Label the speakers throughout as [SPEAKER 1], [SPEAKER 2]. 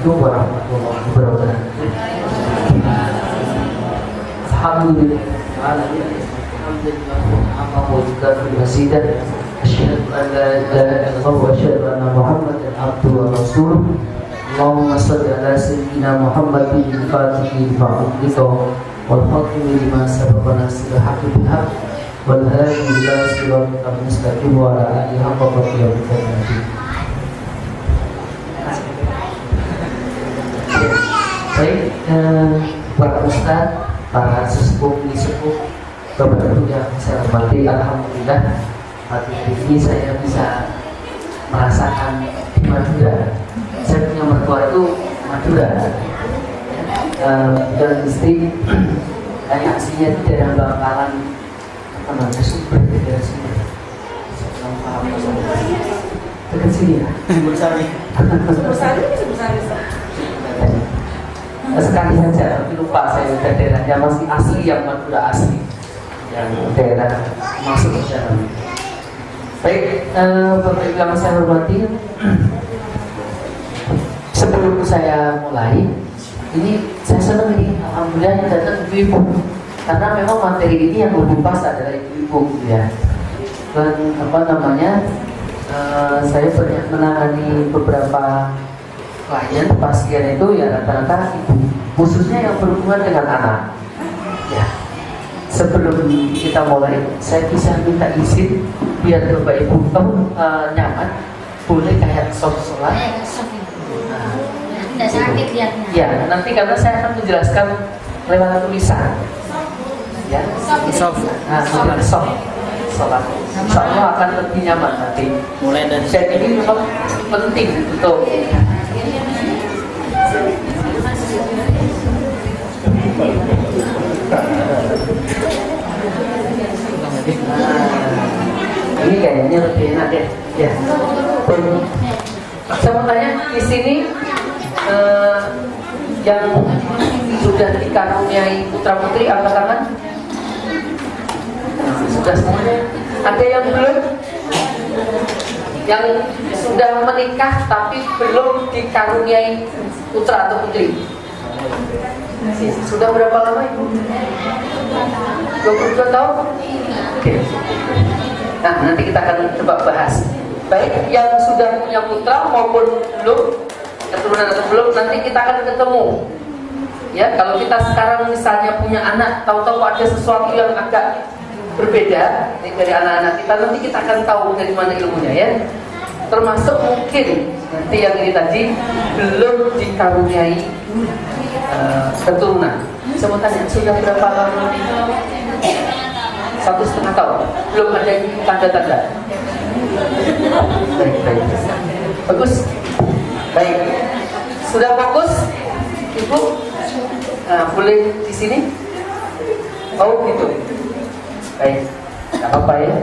[SPEAKER 1] Assalamualaikum warahmatullahi wabarakatuh. Alhamdulillah. Asyhadu an la ilaha illallah wa asyhadu anna Muhammadan abduhu wa rasuluh. Allahumma shalli ala sayyidina Muhammadin al-Fatih lima ughliqa wal khatimi lima sabaqa nasril haqqi bil haqq wal hadi ila siratal mustaqim wa ala alihi haqqa qadrihi. Baik, para ustaz, para sesepuh, Bapak Ibu yang saya hormati, alhamdulillah pagi ini saya bisa merasakan di Madura. Saya punya mertua itu Madura, dan istri kayak aslinya itu daerah Bangkalan, apa Sumber, daerah Sumber. Saya belum paham dekat sini ya. Sumbersari. Sekali saja, tapi lupa saya daerahnya masih asli, yang Madura asli, yang daerah masuk ke dalam. Baik, Bapak Ibu yang saya hormati, sebelum saya mulai, ini saya senang ini, alhamdulillah datang ibu-ibu, karena memang materi ini yang lebih pas adalah ibu-ibu, ya. Dan saya banyak menangani beberapa klien pasien itu ya rata-rata ibu, khususnya yang berhubungan dengan anak. Ya, sebelum kita mulai, saya bisa minta izin biar Bapak Ibu kamu nyaman, boleh kayak sholat.
[SPEAKER 2] Tidak sakit lihatnya.
[SPEAKER 1] Ya, nanti karena saya akan menjelaskan lewat tulisan. Ya, sholat. Insya Allah akan lebih nyaman nanti. Mulai dari saya ini memang penting untuk ini kayaknya lebih enak ya. Ya. Saya mau tanya di sini yang sudah dikaruniai putra putri angkat tangan. Sudah semuanya. Ada yang belum? Yang sudah menikah tapi belum dikaruniai putra atau putri? Sudah berapa lama Ibu? 22 tahun? Oke. Nah, nanti kita akan coba bahas. Baik, yang sudah punya putra maupun belum, keturunan atau belum, nanti kita akan ketemu. Ya, kalau kita sekarang misalnya punya anak, tahu-tahu ada sesuatu yang agak berbeda dari anak-anak kita, nanti kita akan tahu dari mana ilmunya, ya. Termasuk mungkin nanti yang ini tadi belum dikaruniai keturunan. Saya mau tanya, sudah berapa lama? 1,5 tahun. Belum ada tanda-tanda. Baik. Bagus. Baik. Sudah fokus, Ibu? Boleh di sini? Oh gitu. Baik. Gak apa-apa ya.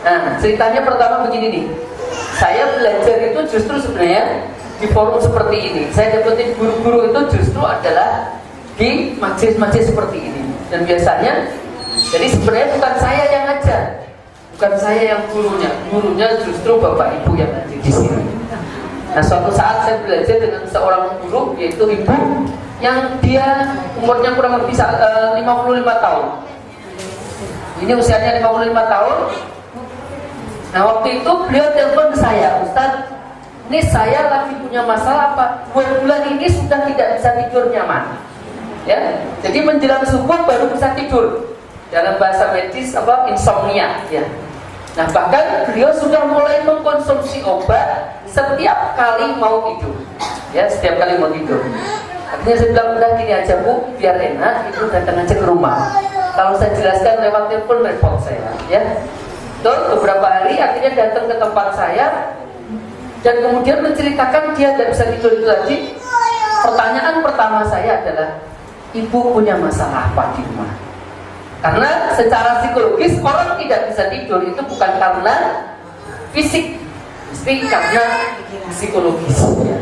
[SPEAKER 1] Nah, ceritanya pertama begini nih. Saya belajar itu justru sebenarnya di forum seperti ini. Saya dapetin guru-guru itu justru adalah di majelis-majelis seperti ini. Dan biasanya, jadi sebenarnya bukan saya yang ngajar, bukan saya yang gurunya justru Bapak Ibu yang ngajar di sini. Nah, suatu saat saya belajar dengan seorang guru, yaitu ibu yang dia umurnya kurang lebih 55 tahun. Ini usianya 55 tahun. Nah, waktu itu beliau telepon saya, Ustaz, ini saya lagi punya masalah apa? 2 bulan ini sudah tidak bisa tidur nyaman. Ya, jadi menjelang subuh baru bisa tidur. Dalam bahasa medis insomnia. Ya. Nah, bahkan beliau sudah mulai mengkonsumsi obat setiap kali mau tidur. Ya, setiap kali mau tidur. Akhirnya saya bilang, udah gini aja Bu, biar enak, Ibu datang aja ke rumah. Kalau saya jelaskan lewat telepon repot saya. Ya. Terus beberapa hari akhirnya datang ke tempat saya dan kemudian menceritakan dia tidak bisa tidur itu tadi. Pertanyaan pertama saya adalah, Ibu punya masalah apa di rumah? Karena secara psikologis orang tidak bisa tidur itu bukan karena fisik, mesti karena psikologis. Ya.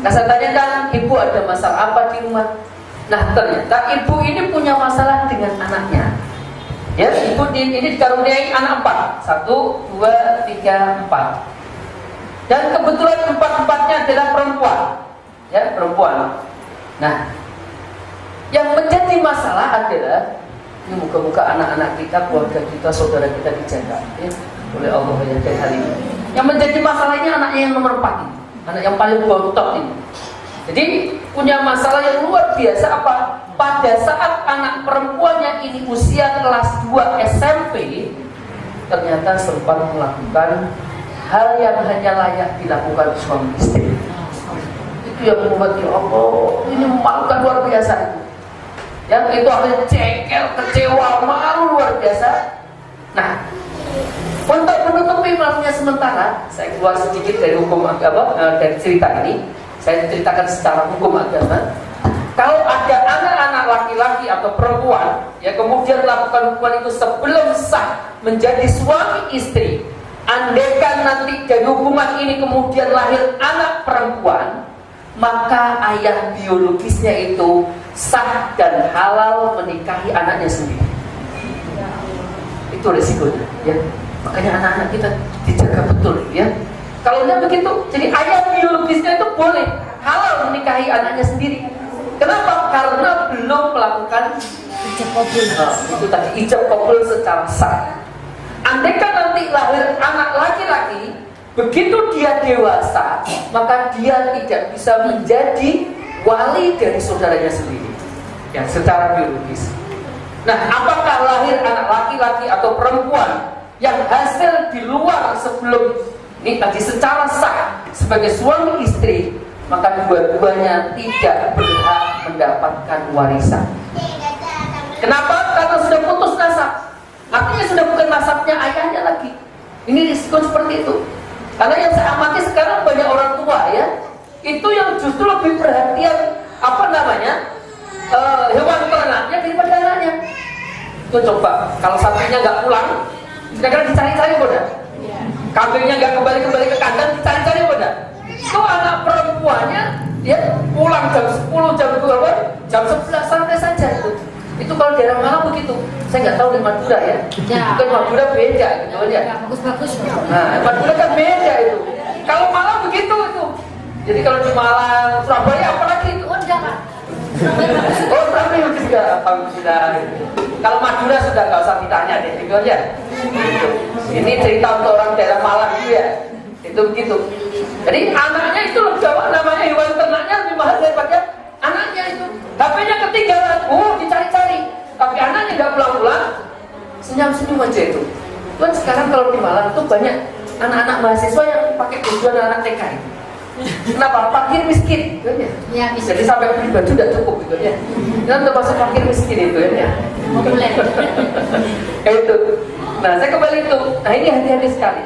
[SPEAKER 1] Nah, saya tanyakan, Ibu ada masalah apa di rumah? Nah, ternyata ibu ini punya masalah dengan anaknya. Ya, ibu ini dikaruniai anak 4. 1, 2, 3, 4. Dan kebetulan 4-4-nya adalah perempuan. ya perempuan. Nah, yang menjadi masalah adalah ini muka-muka anak-anak kita, keluarga kita, saudara kita dijaga ya, oleh Allah ya dari hari ini. Yang menjadi masalahnya anaknya yang nomor 4 ini, anak yang paling bontot ini. Jadi punya masalah yang luar biasa apa? Pada saat anak perempuannya ini usia kelas 2 SMP, ternyata sempat melakukan hal yang hanya layak dilakukan suami istri. Itu yang membuat ya Allah, ini memalukan luar biasa itu. Yang itu akhirnya cekel, kecewa, malu luar biasa. Nah, untuk menutupi malunya sementara, saya keluar sedikit dari hukum agama, dari cerita ini. Saya ceritakan secara hukum agama. Kalau ada anak-anak laki-laki atau perempuan yang kemudian melakukan hubungan itu sebelum sah menjadi suami istri, andaikan nanti dari hubungan ini kemudian lahir anak perempuan, maka ayah biologisnya itu sah dan halal menikahi anaknya sendiri. Itu resikonya, ya. Makanya anak-anak kita dijaga betul, ya. Kalau tidak begitu, jadi ayah biologisnya itu boleh halal menikahi anaknya sendiri. Kenapa? Karena belum melakukan ijab kabul. Itu tadi ijab kabul secara sah. Andaikan nanti lahir anak laki-laki, begitu dia dewasa, maka dia tidak bisa menjadi wali dari saudaranya sendiri, ya, secara biologis. Nah, apakah lahir anak laki-laki atau perempuan yang hasil di luar sebelum ini tadi secara sah sebagai suami istri, maka dua-duanya tidak berhak mendapatkan warisan. Kenapa? Karena sudah putus nasab. Artinya sudah bukan nasabnya ayahnya lagi. Ini risiko seperti itu. Karena yang saya amati sekarang banyak orang tua ya, itu yang justru lebih perhatian hewan ternaknya daripada anaknya. Itu coba, kalau sapinya nggak pulang, kira-kira dicari-cari benar. Kambingnya nggak kembali ke kandang, dicari-cari benar. Itu anak perempuannya, dia pulang jam 10, jam 11 santai saja itu. Itu kalau daerah Malang begitu. Saya nggak tahu di Madura ya. Bukan Madura beda gitu aja.
[SPEAKER 2] Bagus-bagus.
[SPEAKER 1] Nah, Madura kan beda itu. Kalau Malang begitu itu. Jadi kalau di Malang, Surabaya apalagi itu?
[SPEAKER 2] Oh, enggak, Pak.
[SPEAKER 1] Oh, tapi juga sudah. Kalau Madura sudah nggak usah ditanya deh, gitu aja. Gitu. Ini cerita untuk orang daerah Malang itu ya. Itu begitu. Jadi anaknya itu lebih namanya hewan ternaknya lebih mahal daripada anaknya itu. HP-nya ketinggalan, dicari-cari. Tapi anaknya nggak pulang-pulang, senyum-senyum aja itu. Kan sekarang kalau di Malang itu banyak anak-anak mahasiswa yang pakai tujuan anak TK. Kenapa? Fakir miskin, gitu ya.
[SPEAKER 2] Ya, bisa.
[SPEAKER 1] Jadi sampai beli baju tidak cukup, gitu ya. Kan termasuk fakir miskin itu ya. Itu. Nah, saya kembali itu. Nah, ini hati-hati sekali.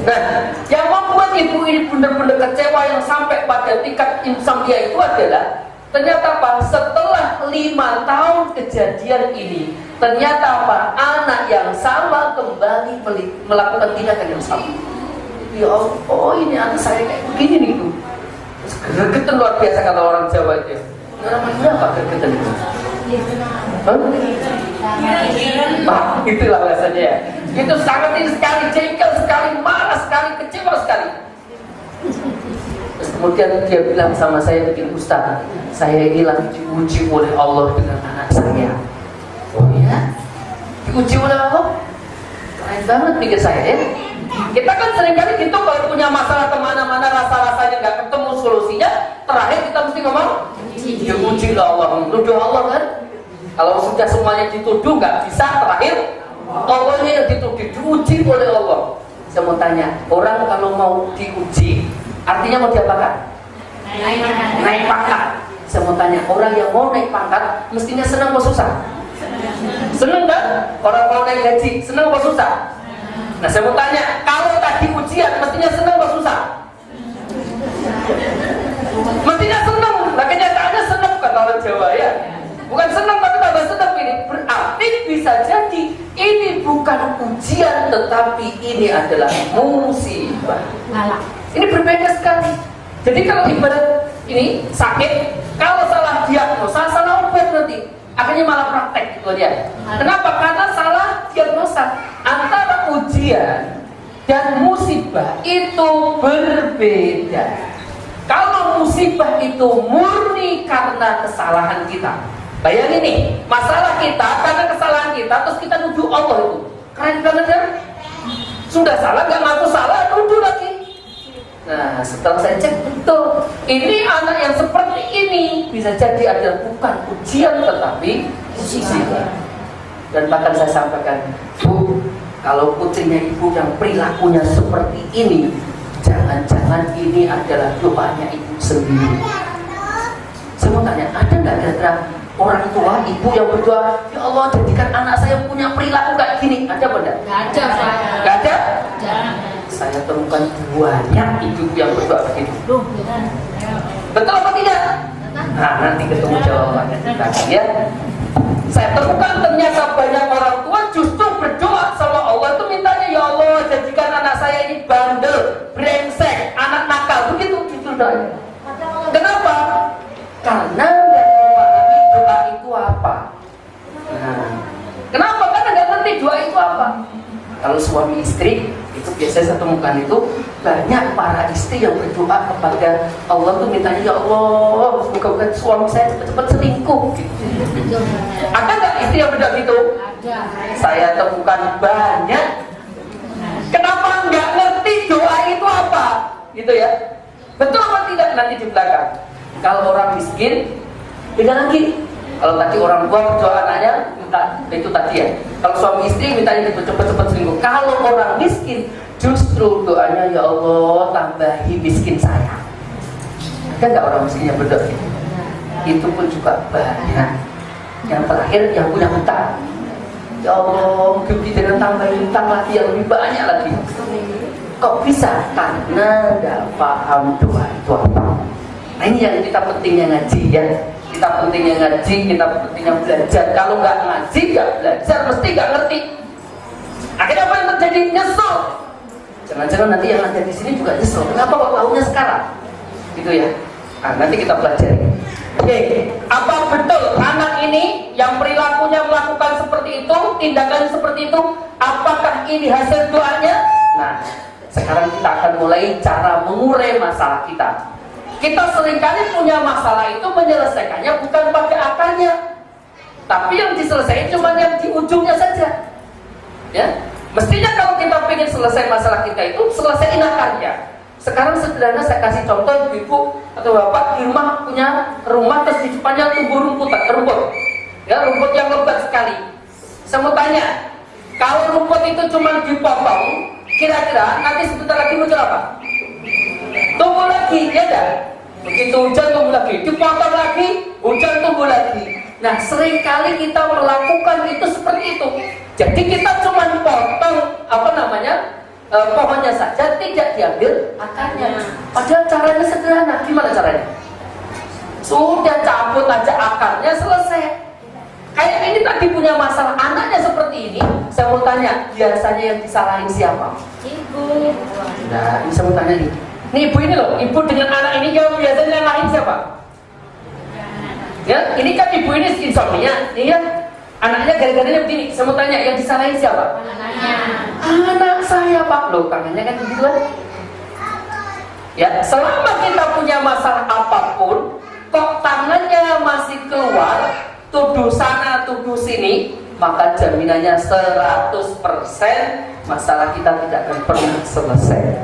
[SPEAKER 1] Nah, yang membuat ibu ini benar-benar kecewa yang sampai pada tingkat insomnia itu adalah ternyata apa? Setelah 5 tahun kejadian ini, ternyata apa? Anak yang sama kembali melakukan tindakan yang sama. Ya Allah, ini anak saya kayak begini nih itu. Gregetan luar biasa kata orang Jawa itu. Orang Madura apa gregetan itu? Itulah bahasanya ya. Itu sangat ini sekali, jengkel sekali, marah sekali, kecewa sekali. Terus kemudian dia bilang sama saya, begini, Ustaz, saya ini lagi diuji oleh Allah dengan anak saya. Oh ya? Diuji oleh Allah? Keren banget pikir saya ya. Kita kan seringkali gitu kalau punya masalah kemana-mana, rasa-rasanya nggak ketemu solusinya, terakhir kita mesti ngomong, diuji oleh Allah, menuduh Allah kan? Kalau sudah semuanya dituduh nggak bisa, terakhir Allahnya yang dituduh, diuji oleh Allah. Saya mau tanya, orang kalau mau diuji, artinya mau diapakan? Naik pangkat. Saya mau tanya, orang yang mau naik pangkat, mestinya senang atau susah? Senang kan? Orang mau naik gaji, senang atau susah? Nah, saya mau tanya, kalau tadi ujian, mestinya senang atau susah? Mestinya senang. Nah, kenyataannya senang kata orang Jawa ya. Bukan senang tapi tambah senang ini. Berarti bisa jadi ini bukan ujian, tetapi ini adalah musibah. Ini berbeda sekali. Jadi kalau ibarat ini sakit, kalau salah diagnosa, salah obat nanti akhirnya malah praktek gitu aja. Kenapa? Karena salah diagnosa. Antara ujian dan musibah itu berbeda. Kalau kalau musibah itu murni karena kesalahan kita, bayangin nih, masalah kita karena kesalahan kita, terus kita nuduh Allah itu, keren banget ya. Sudah salah, nggak ngaku salah, nuduh lagi. Nah, setelah saya cek betul, ini anak yang seperti ini bisa jadi adalah bukan ujian tetapi ujian. Dan bahkan saya sampaikan, Bu, kalau putrinya ibu yang perilakunya seperti ini, jangan-jangan ini adalah doanya ibu sendiri. Saya mau tanya, ada nggak kira-kira orang tua ibu yang berdoa, ya Allah jadikan anak saya punya perilaku kayak gini? Ada apa enggak?
[SPEAKER 2] Nggak ada, Pak.
[SPEAKER 1] Nggak ada?
[SPEAKER 2] Jarang.
[SPEAKER 1] Saya temukan banyak ibu yang berdoa begitu. Betul apa tidak? Nah, nanti ketemu jawabannya nanti ya. Saya temukan ternyata banyak orang tua justru berdoa sama Allah itu mintanya, ya Allah jadikan anak saya ini bandel, brengsek, anak nakal, begitu justru doanya. Kenapa? Karena nggak memahami doa itu apa. Nah, kenapa? Karena nggak ngerti doa itu apa. Kalau suami istri itu biasanya saya temukan itu banyak para istri yang berdoa kepada Allah tuh mintanya, ya Allah semoga suami saya cepat-cepat selingkuh gitu. Ada nggak istri yang berdoa gitu?
[SPEAKER 2] Ada.
[SPEAKER 1] Saya temukan banyak. Kenapa nggak ngerti doa itu apa? Gitu ya. Betul apa tidak nanti di belakang? Kalau orang miskin beda lagi. Kalau tadi orang tua berdoa anaknya minta itu tadi ya. Kalau suami istri mintanya cepat-cepat selingkuh. Kalau orang miskin justru doanya, ya Allah tambahi miskin saya. Ada nggak orang miskin yang berdoa gitu? Itu pun juga banyak. Yang terakhir yang punya hutang, ya Allah mungkin jangan tambahin hutang lagi yang lebih banyak lagi. Kok bisa? Karena nggak paham doa itu apa. Nah ini yang kita pentingnya ngaji ya. Kita pentingnya ngaji, kita pentingnya belajar. Kalau nggak ngaji, nggak belajar, mesti nggak ngerti. Akhirnya apa yang terjadi? Nyesel. Jangan-jangan nanti yang ada di sini juga nyesel. Kenapa kok tahunya sekarang? Gitu ya. Nah, nanti kita pelajari. Oke, apa betul anak ini yang perilakunya melakukan seperti itu, tindakan seperti itu, apakah ini hasil doanya? Nah, sekarang kita akan mulai cara mengurai masalah kita. Kita seringkali punya masalah itu menyelesaikannya bukan pakai akarnya, tapi yang diselesaikan cuma yang di ujungnya saja. Ya, mestinya kalau kita ingin selesai masalah kita itu selesaiin akarnya. Sekarang sederhana saya kasih contoh, ibu atau bapak di rumah punya rumah terus di depannya tumbuh rumput, ya rumput yang lebat sekali. Saya mau tanya, kalau rumput itu cuma dipotong, kira-kira nanti sebentar lagi muncul apa? Tumbuh lagi, ya dah. Begitu hujan tumbuh lagi, dipotong lagi, hujan tumbuh lagi. Nah, seringkali kita melakukan itu seperti itu. Jadi kita cuma potong pohonnya saja, tidak diambil akarnya. Padahal caranya sederhana. Gimana caranya? Sudah cabut aja akarnya, selesai. Kayak ini tadi punya masalah anaknya seperti ini. Saya mau tanya, biasanya yang disalahin siapa?
[SPEAKER 2] Ibu.
[SPEAKER 1] Nah, ini saya mau tanya nih. Nih ibu ini loh, ibu dengan anak ini yang biasanya yang lain siapa? Ya, ini kan ibu ini insomnia, nih kan anaknya gara-garanya begini. Saya mau tanya, yang disalahin siapa?
[SPEAKER 2] Anaknya.
[SPEAKER 1] Anak saya Pak, loh tangannya kan begitu kan? Ya, selama kita punya masalah apapun, kok tangannya masih keluar, tuduh sana, tuduh sini, maka jaminannya 100% masalah kita tidak akan pernah selesai.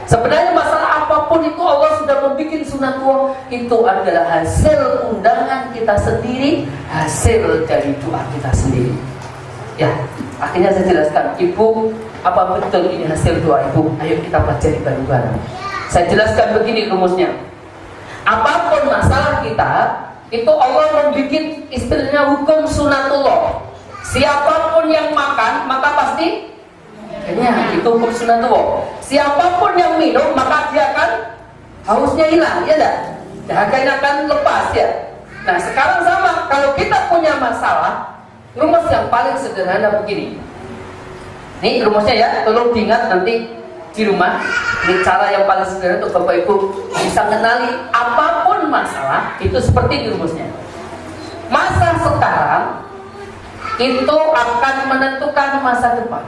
[SPEAKER 1] Sebenarnya masalah apapun itu Allah sudah membuat sunatullah, itu adalah hasil undangan kita sendiri, hasil dari doa kita sendiri. Ya, akhirnya saya jelaskan, ibu, apa betul ini hasil doa ibu? Ayo kita pelajari bareng-bareng. Saya jelaskan begini rumusnya. Apapun masalah kita, itu Allah membuat istilahnya hukum sunatullah. Siapapun yang makan, maka pasti kenyang, itu hukum sunatullah. Siapapun yang minum, maka dia akan hausnya hilang, ya enggak? Dahaganya akan lepas, ya. Nah, sekarang sama, kalau kita punya masalah, rumus yang paling sederhana begini. Ini rumusnya ya, tolong diingat nanti di rumah. Ini cara yang paling sederhana untuk Bapak Ibu bisa mengenali apapun masalah, itu seperti ini rumusnya. Masa sekarang itu akan menentukan masa depan.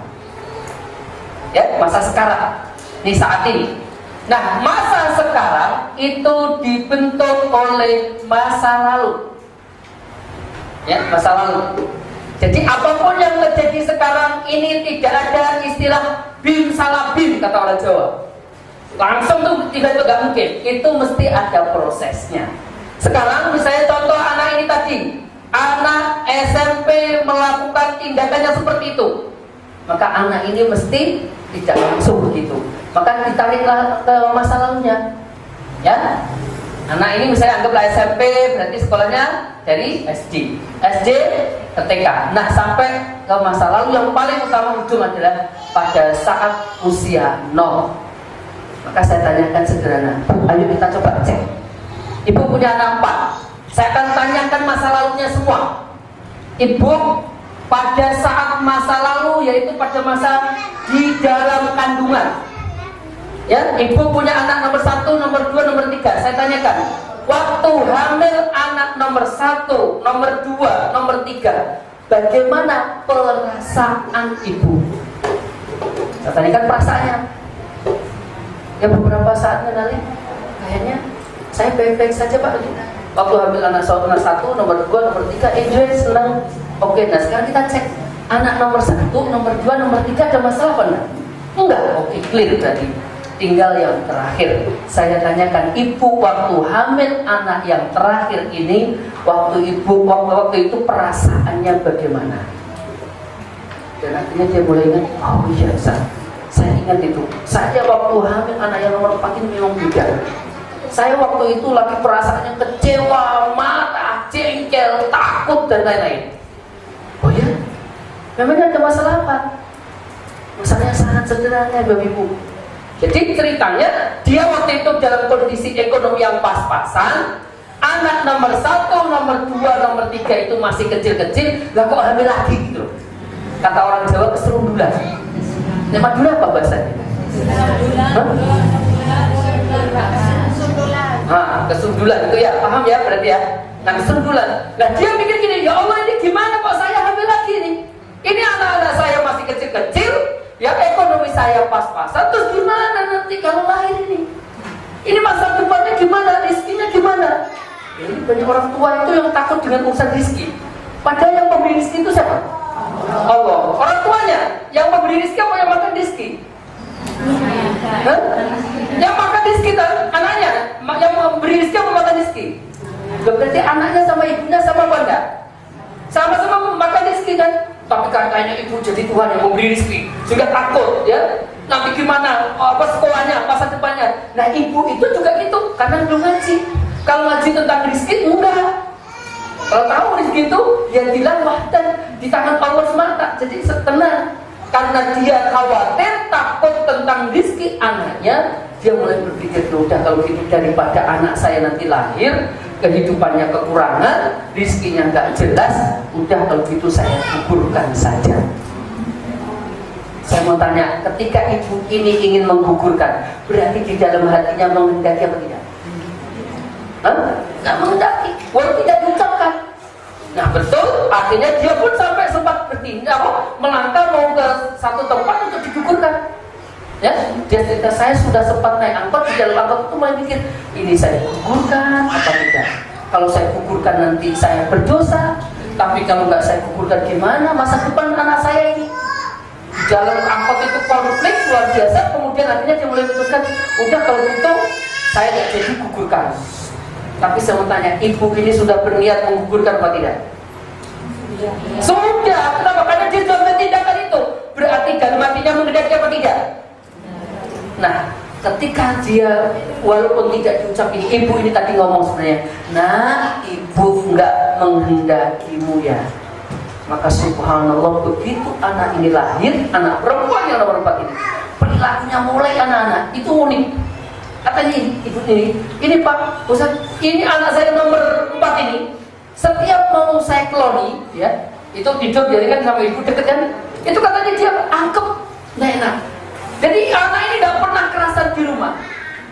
[SPEAKER 1] Ya, masa sekarang. Ini saat ini. Nah, masa sekarang itu dibentuk oleh masa lalu. Ya, masa lalu. Jadi apapun yang terjadi sekarang ini tidak ada istilah bim salah bim, kata orang Jawa. Langsung tuh tidak mungkin. Itu mesti ada prosesnya. Sekarang misalnya contoh anak ini tadi, anak SMP melakukan tindakannya seperti itu, maka anak ini mesti tidak langsung begitu. Maka ditariklah ke masa lalunya. Ya, anak ini misalnya anggaplah SMP, berarti sekolahnya dari SD ke TK. Nah, sampai ke masa lalu yang paling utama ujung adalah pada saat usia 0. Maka saya tanyakan sederhana, ayo kita coba cek. Ibu punya anak 4. Saya akan tanyakan masa lalunya semua. Ibu pada saat masa lalu, yaitu pada masa di dalam kandungan, ya, ibu punya anak nomor 1, nomor 2, nomor 3. Saya tanyakan, waktu hamil anak nomor 1, nomor 2, nomor 3, bagaimana perasaan ibu? Saya tanyakan perasaannya. Ya, beberapa saat mengenali, kayaknya saya baik-baik saja Pak. Waktu hamil anak 1, nomor 2, nomor 3, enjoy, senang. Oke, nah sekarang kita cek anak nomor 1, nomor 2, nomor 3 ada masalah apa enggak? Enggak, oke, clear berarti. Tinggal yang terakhir. Saya tanyakan, ibu waktu hamil anak yang terakhir ini, waktu itu perasaannya bagaimana? Dan akhirnya dia mulai ingat, oh iya, saya ingat itu. Saya waktu hamil anak yang nomor 4 ini memang beda. Saya waktu itu lagi perasaannya kecewa, marah, jengkel, takut dan lain-lain. Oh ya? Memangnya ada masalah apa? Masalahnya sangat sederhana, Bapak Ibu. Jadi ceritanya, dia waktu itu dalam kondisi ekonomi yang pas-pasan. Anak nomor 1, nomor 2, nomor 3 itu masih kecil-kecil. Lah kok hamil lagi gitu? Kata orang Jawa, keserundulan. Madura apa bahasanya? Kesundulan itu ya, paham ya berarti ya. Nah, kesundulan. Nah, dia mikir gini, ya Allah, ini gimana kok saya hamil lagi nih? Ini anak-anak saya masih kecil-kecil, ya ekonomi saya pas-pasan, terus gimana nanti kalau lahir ini? Ini masa depannya gimana? Rizkinya gimana? Ini banyak orang tua itu yang takut dengan urusan rizki. Padahal yang memberi rizki itu siapa? Allah. Orang tuanya yang memberi rizki apa yang makan rizki? Yang makan rizki anaknya, yang memberi rizki apa makan rizki? Berarti anaknya sama ibunya sama apa enggak? Sama-sama makan rizki kan? Tapi kayaknya ibu jadi Tuhan yang memberi rizki, sehingga takut ya. Nanti gimana? Apa sekolahnya, masa depannya? Nah, ibu itu juga gitu, karena belum ngaji. Kalau ngaji tentang rizki, enggak. Kalau tahu rezeki itu, dia bilang wahdan di tangan Allah semata. Jadi tenang, karena dia khawatir, takut tentang rezeki anaknya, dia mulai berpikir, udah kalau gitu daripada anak saya nanti lahir kehidupannya kekurangan, rezekinya nggak jelas, udah kalau gitu saya gugurkan saja. Saya mau tanya, ketika ibu ini ingin menggugurkan, berarti di dalam hatinya menghendaki apa tidak? Nggak menghendaki, walau tidak diucapkan. Nah betul, akhirnya dia pun sampai sempat bertindak, melangkah mau ke satu tempat untuk digugurkan. Ya, dia cerita, saya sudah sempat naik angkot, di dalam angkot itu mulai mikir, ini saya gugurkan apa tidak? Kalau saya gugurkan nanti saya berdosa, tapi kalau nggak saya gugurkan gimana masa depan anak saya ini? Di dalam angkot itu konflik luar biasa, kemudian akhirnya dia mulai memutuskan, udah kalau gitu saya nggak jadi gugurkan. Tapi saya mau tanya, ibu ini sudah berniat menggugurkan apa tidak? Sudah, kenapa? Karena dia sudah bertindakan itu. Berarti dalam hatinya menghendaki apa tidak? Nah, ketika dia walaupun tidak diucap ini, ibu ini tadi ngomong sebenarnya, nah ibu nggak menghendakimu ya. Maka subhanallah, begitu anak ini lahir, anak perempuan yang nomor 4 ini, perilakunya mulai anak-anak itu unik. Katanya ibu ini Pak Ustaz, ini anak saya nomor 4 ini, setiap mau saya kloni, ya, itu tidur dia kan sama ibu deket kan, itu katanya dia angkep, nggak enak. Jadi anak ini nggak pernah kerasan di rumah.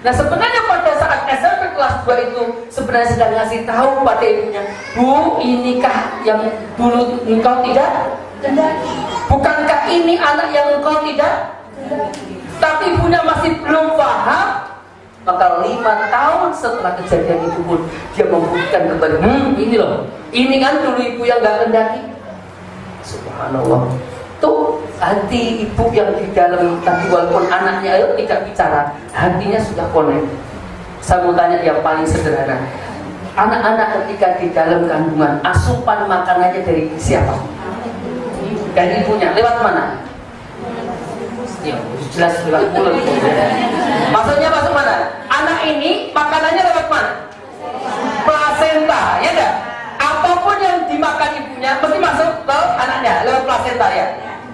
[SPEAKER 1] Nah sebenarnya pada saat SMP kelas 2 itu sebenarnya sedang ngasih tahu pada ibunya, Bu, inikah yang dulu engkau tidak kendaki? Bukankah ini anak yang engkau tidak kendaki? Tapi ibunya masih belum paham. Maka 5 tahun setelah kejadian itu pun dia membuktikan kembali, ini loh, ini kan dulu ibu yang gak kendaki. Subhanallah. Tuh hati ibu yang di dalam tadi, walaupun anaknya tidak bicara, hatinya sudah connect. Saya mau tanya yang paling sederhana, anak-anak ketika di dalam kandungan, asupan makanannya dari siapa? Dari ibunya. Lewat mana? Ya, jelas lewat mulut. Maksudnya masuk mana? Anak ini makanannya lewat mana? Plasenta, ya enggak? Apapun yang dimakan ibunya mesti masuk ke anaknya lewat plasenta, ya.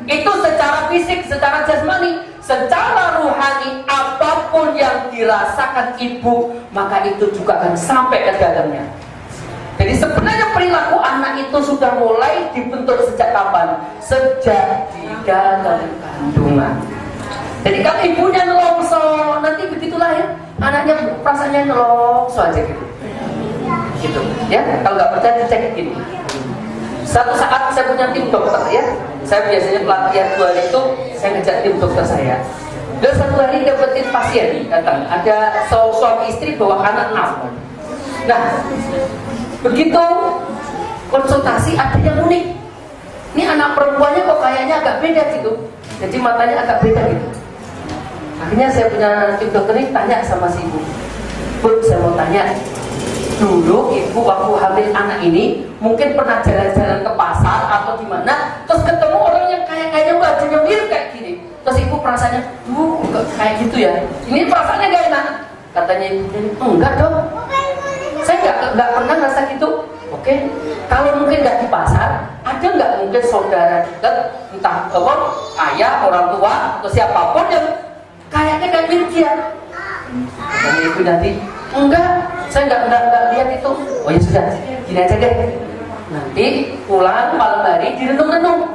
[SPEAKER 1] Itu secara fisik, secara jasmani, secara rohani, apapun yang dirasakan ibu, maka itu juga akan sampai ke dalamnya. Jadi sebenarnya perilaku anak itu sudah mulai dibentuk sejak kapan? Sejak di dalam kandungan. Jadi kalau ibunya nelongso, nanti begitu lahir, anaknya perasaannya nelongso aja gitu. Gitu, ya. Kalau nggak percaya dicek gini. Satu saat saya punya tim dokter, ya. Saya biasanya pelatihan 2 hari itu saya ngejak tim dokter saya. Dan satu hari dapetin pasien datang, ada suami istri bawa anak 6. Nah, begitu konsultasi ada yang unik. Ini anak perempuannya kok kayaknya agak beda gitu. Jadi matanya agak beda gitu. Akhirnya saya punya tim dokter ini tanya sama si ibu, Bu, saya mau tanya, dulu ibu waktu hamil anak ini mungkin pernah jalan-jalan ke pasar atau di mana, terus ketemu orang yang kayaknya wajahnya mirip kayak gini, terus ibu perasaannya, kayak gitu ya, ini perasaannya gak enak. Katanya ibu, enggak dong, saya nggak pernah ngerasa gitu. Oke, kalau mungkin nggak di pasar, ada nggak mungkin saudara dekat, entah apa, ayah, orang tua, atau siapapun yang kayaknya kayak mirip dia? Dan ibu nanti, enggak, saya nggak lihat itu. Oh ya sudah, gini aja deh. Nanti pulang malam hari direnung-renung,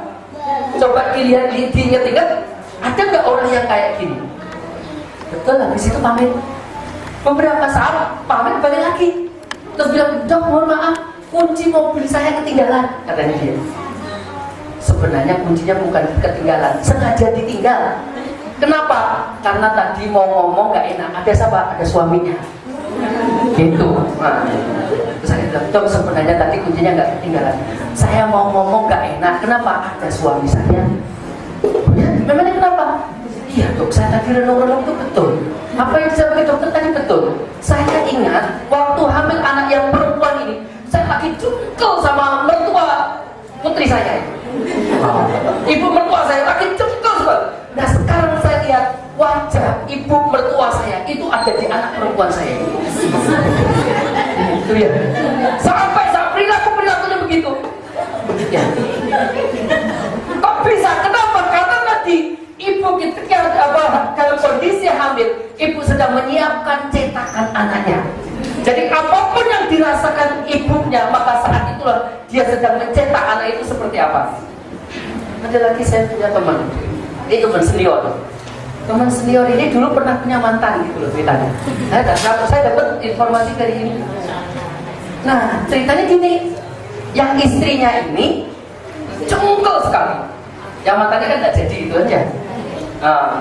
[SPEAKER 1] coba dilihat, diingat-ingat, ada nggak orang yang kayak gini? Betul, habis itu pamit. Beberapa saat pamit balik lagi, terus bilang, Dok, mohon maaf, kunci mobil saya ketinggalan, katanya dia. Sebenarnya kuncinya bukan ketinggalan, sengaja ditinggal. Kenapa? Karena tadi mau ngomong gak enak, ada siapa? Ada suaminya. Gitu. Nah, terus saya bilang, Dok, sebenarnya tadi kuncinya gak ketinggalan, saya mau ngomong gak enak. Kenapa? Ada suami saya. Ya, memangnya kenapa? Iya Dok, saya tadi renung-renung itu betul. Apa yang disampaikan dokter tadi betul. Saya ingat waktu hamil anak yang perempuan ini, saya lagi cungkel sama mertua putri saya. Ibu mertua saya lagi cungkel sekali. Nah sekarang saya lihat wajah ibu mertua saya itu ada di anak perempuan saya. Itu ya. Sampai perilakunya begitu. Ya. Kok bisa? Kenapa? Karena tadi ibu ketika dalam kondisi hamil, ibu sedang menyiapkan cetakan anaknya. Jadi apapun yang dirasakan ibunya, maka saat itulah dia sedang mencetak anak itu seperti apa. Ada lagi saya punya teman, ini teman senior. Teman senior ini dulu pernah punya mantan gitu loh ceritanya. Saya dapat informasi dari ini. Nah ceritanya gini, yang istrinya ini cungkel sekali. Yang mantannya kan nggak jadi itu aja.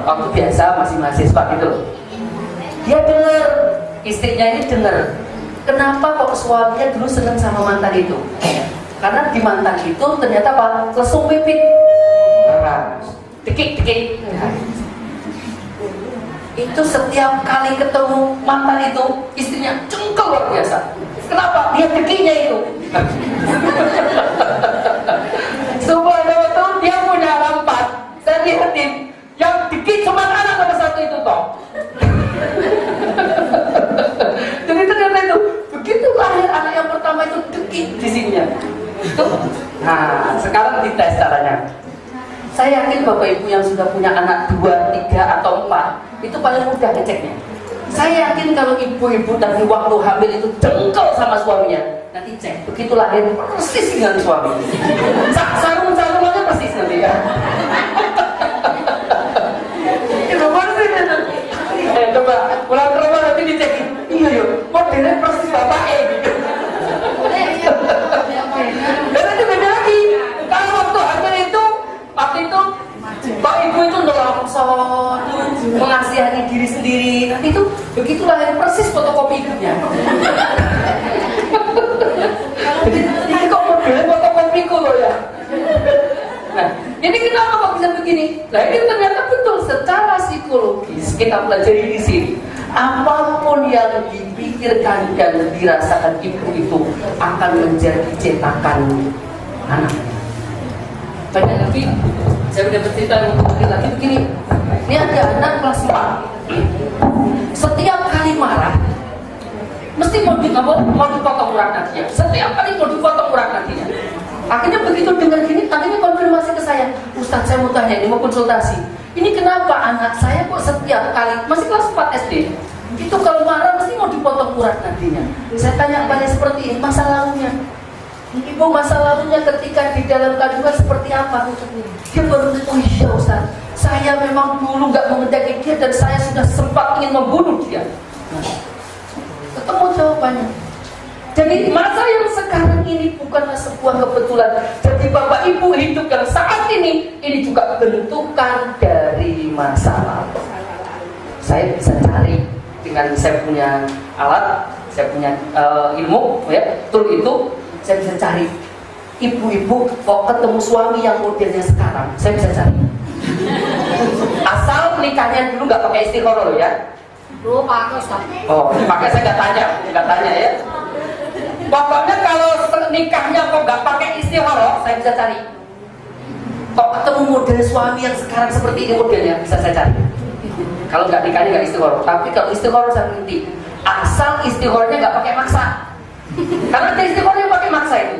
[SPEAKER 1] Waktu biasa masih mahasiswa gitu. Dia dengar, istrinya ini dengar, kenapa kok suaminya dulu seneng sama mantan itu? Karena di mantan itu ternyata apa? Lesung pipit, dekik. Itu setiap kali ketemu mantan itu, istrinya cengkel luar biasa. Kenapa? Dia dekiknya itu. Subhanallah itu dia punya lampat. Saya lihatin, yang dikit cuma anak nomor 1 itu toh. Jadi ternyata itu begitu lahir anak yang pertama itu dikit di sininya. Nah sekarang dites caranya. Saya yakin bapak ibu yang sudah punya anak 2, 3 atau 4 itu paling mudah ngeceknya. Saya yakin kalau ibu-ibu dari waktu hamil itu jengkel sama suaminya, nanti cek begitu lahir persis dengan suami. Sarung-sarungannya persis nanti ya. Coba pulang ke rumah nanti dicekin. Iya yuk, modelnya persis bapak gitu. Dan itu beda lagi. Kalau waktu hamil itu, waktu itu Pak ibu itu nelongso, mengasihani diri sendiri. Nanti itu Begitu lahir persis fotokopi ibunya. Jadi ini kok modelnya fotokopiku loh ya. Nah, ini kenapa kok bisa begini? Nah, ini ternyata betul secara psikologis kita pelajari di sini. Apapun yang dipikirkan dan dirasakan ibu itu akan menjadi cetakan anak. Banyak lagi, saya udah bercerita lagi begini. Ini ada anak kelas 4. Setiap kali marah, mesti mau dipotong urat nadinya. Setiap kali mau dipotong urat nadinya. Akhirnya begitu dengar gini, akhirnya konfirmasi ke saya, Ustaz saya mau tanya, ini mau konsultasi. Ini kenapa anak saya kok setiap kali, masih kelas 4 SD, itu kalau marah mesti mau dipotong urat nadinya. Saya tanya pada seperti ini, masa lalunya. Ibu masa lalunya ketika di dalam kandungan seperti apa? Dia baru, oh iya Ustaz, saya memang dulu gak mengendaki dia dan saya sudah sempat ingin membunuh dia. Nah, ketemu jawabannya. Jadi masa yang sekarang ini bukanlah sebuah kebetulan. Jadi Bapak Ibu hidup yang saat ini juga bentukan dari masa lalu. Saya bisa cari dengan saya punya alat, saya punya ilmu, ya, tool itu, saya bisa cari. Ibu-ibu kok ketemu suami yang modelnya sekarang, saya bisa cari. Asal nikahnya dulu nggak pakai istikharah loh ya.
[SPEAKER 2] Dulu pakai Ustaz.
[SPEAKER 1] Oh, pakai saya nggak tanya ya. Pokoknya kalau nikahnya kok nggak pakai istikharah, saya bisa cari. Kok ketemu model suami yang sekarang seperti ini modelnya, bisa saya cari. Kalau nggak nikahnya nggak istikharah, tapi kalau istikharah saya berhenti. Asal istikharahnya nggak pakai maksa. Karena ada istikharah yang pakai maksa itu.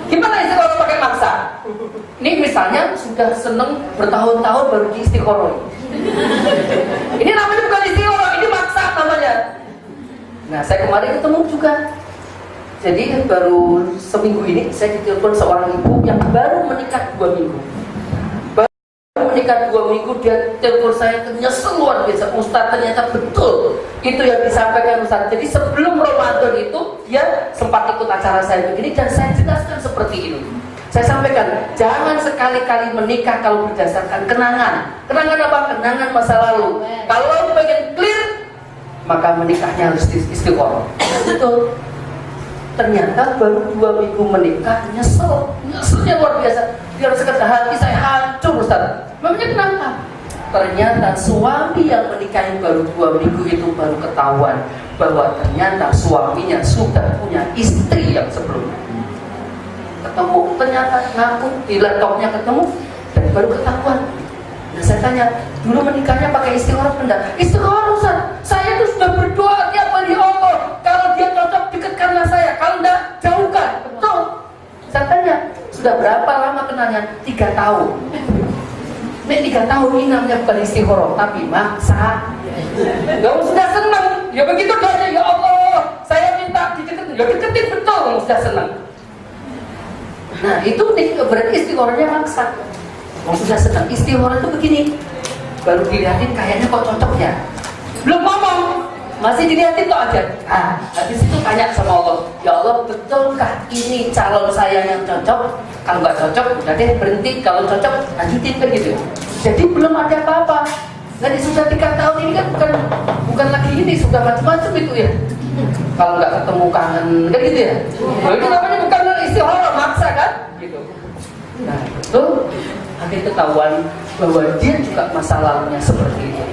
[SPEAKER 1] Gimana istikharah pakai maksa? Ini misalnya sudah seneng bertahun-tahun baru di istikharah. Ini namanya bukan istikharah, ini maksa namanya. Nah, saya kemarin ketemu juga. Jadi baru seminggu ini saya ditelepon seorang ibu yang baru menikah 2 minggu. Baru menikah 2 minggu, dia telepon saya nyesel luar biasa. Ustaz, ternyata betul itu yang disampaikan Ustaz. Jadi sebelum Ramadan itu dia sempat ikut acara saya begini dan saya jelaskan seperti ini. Saya sampaikan, jangan sekali-kali menikah kalau berdasarkan kenangan. Kenangan apa? Kenangan masa lalu. Kalau pengen clear, maka menikahnya harus istiqomah. Betul. Ternyata baru 2 minggu menikah, nyeselnya luar biasa. Dia sekedar hati saya hancur Ustaz. Memangnya kenapa? Ternyata suami yang menikahi baru 2 minggu itu baru ketahuan bahwa ternyata suaminya sudah punya istri yang sebelumnya. Ketemu, ternyata ngaku di laptopnya ketemu dan baru ketahuan. Nah, saya tanya, dulu menikahnya pakai istikharah enggak? Istikharah Ustaz. Saya tuh sudah berdoa tiap hari, Allah, kalau dia cocok dekatkanlah saya, kalau enggak jauhkan. Betul. Saya tanya, sudah berapa lama kenalnya? 3 tahun. Ini 3 tahun ini namanya bukan istikharah, tapi maksa. Ya sudah senang. Ya begitu doanya, ya Allah, saya minta dideketin. Ya deketin betul, sudah senang. Nah, itu berarti istikharahnya maksa. Sudah senang. Istikharah itu begini, baru dilihatin kayaknya kok cocok ya, belum ngomong, masih dilihatin kok aja. Habis itu tanya sama Allah, ya Allah, betulkah ini calon saya yang cocok? Kalau nggak cocok, udah deh berhenti. Kalau cocok, lanjutin kan gitu. Jadi belum ada apa-apa. Jadi sudah 3 tahun ini kan bukan lagi ini, sudah macam-macam itu ya. Kalau nggak ketemu kangen kan gitu ya. Nah, itu namanya bukan istikharah, maksa kan? Gitu. Nah, itu akhirnya ketahuan bahwa dia juga masa lalunya seperti itu.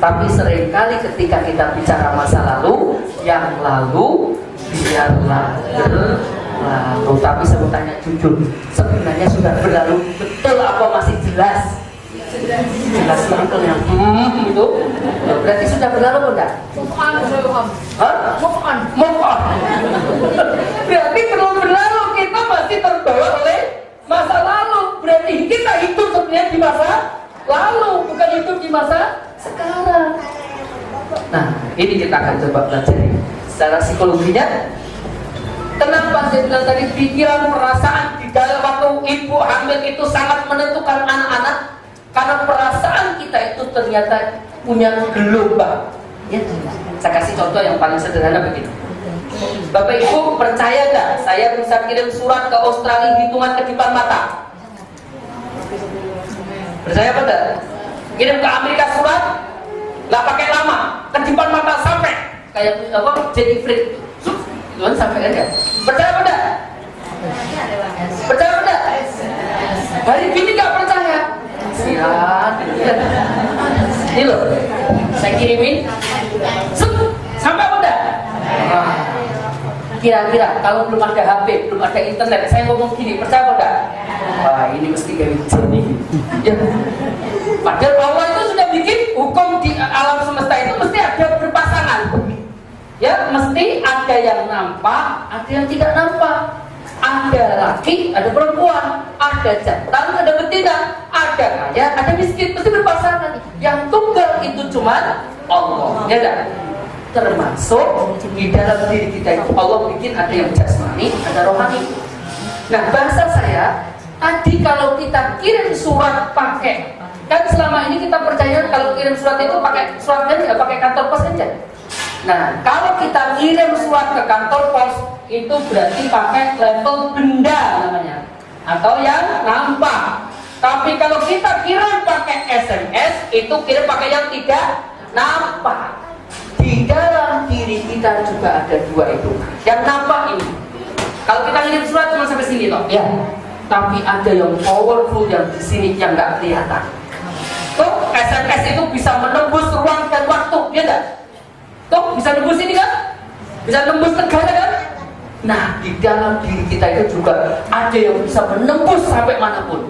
[SPEAKER 1] Tapi seringkali ketika kita bicara masa lalu, yang lalu biarlah berlalu. Tapi saya mau tanya jujur, sebenarnya sudah berlalu betul apa masih jelas? Jelas mangkelnya. Itu berarti sudah berlalu enggak?
[SPEAKER 2] Move on.
[SPEAKER 1] Berarti belum berlalu, kita masih terbawa oleh masa lalu. Berarti kita hidup sebenarnya di masa lalu, bukan hidup di masa sekarang. Nah, ini kita akan coba pelajari secara psikologinya. Kenapa saya bilang tadi pikiran, perasaan di dalam waktu ibu hamil itu sangat menentukan anak-anak? Karena perasaan kita itu ternyata punya gelombang. Ya, saya kasih contoh yang paling sederhana begini. Bapak Ibu percaya nggak? Saya bisa kirim surat ke Australia hitungan kedipan mata. Percaya apa enggak? Kirim ke Amerika surat, nggak pakai lama, kedipan mata sampai kayak apa jadi freak itu kan sampai aja. Percaya apa enggak? Percaya apa enggak? Hari ini nggak percaya. Siap. Ini loh, saya kirimin. Sampai apa enggak? Nah, kira-kira kalau belum ada HP, belum ada internet, saya ngomong gini, percaya apa enggak? Wah, ini mesti kayak nih. Ya. Padahal Allah itu sudah bikin hukum di alam semesta itu mesti ada berpasangan. Ya, mesti ada yang nampak, ada yang tidak nampak. Ada laki, ada perempuan, ada jantan, ada betina, ada kaya, ada miskin, mesti berpasangan. Yang tunggal itu cuma Allah, ya kan? Termasuk di dalam diri kita itu Allah bikin ada yang jasmani, ada rohani. Nah, bahasa saya tadi kalau kita kirim surat pakai, kan selama ini kita percaya kalau kirim surat itu pakai surat kan nggak pakai kantor pos aja. Nah, kalau kita kirim surat ke kantor pos itu berarti pakai level benda namanya, atau yang nampak. Tapi kalau kita kirim pakai SMS itu kirim pakai yang tidak nampak. Di dalam diri kita juga ada dua itu. Yang nampak ini. Kalau kita kirim surat cuma sampai sini loh, ya. Tapi ada yang powerful yang di sini yang nggak kelihatan. Tuh SMS itu bisa menembus ruang dan waktu, ya enggak? Tuh bisa nembus ini kan? Bisa nembus negara kan? Nah, di dalam diri kita itu juga ada yang bisa menembus sampai manapun.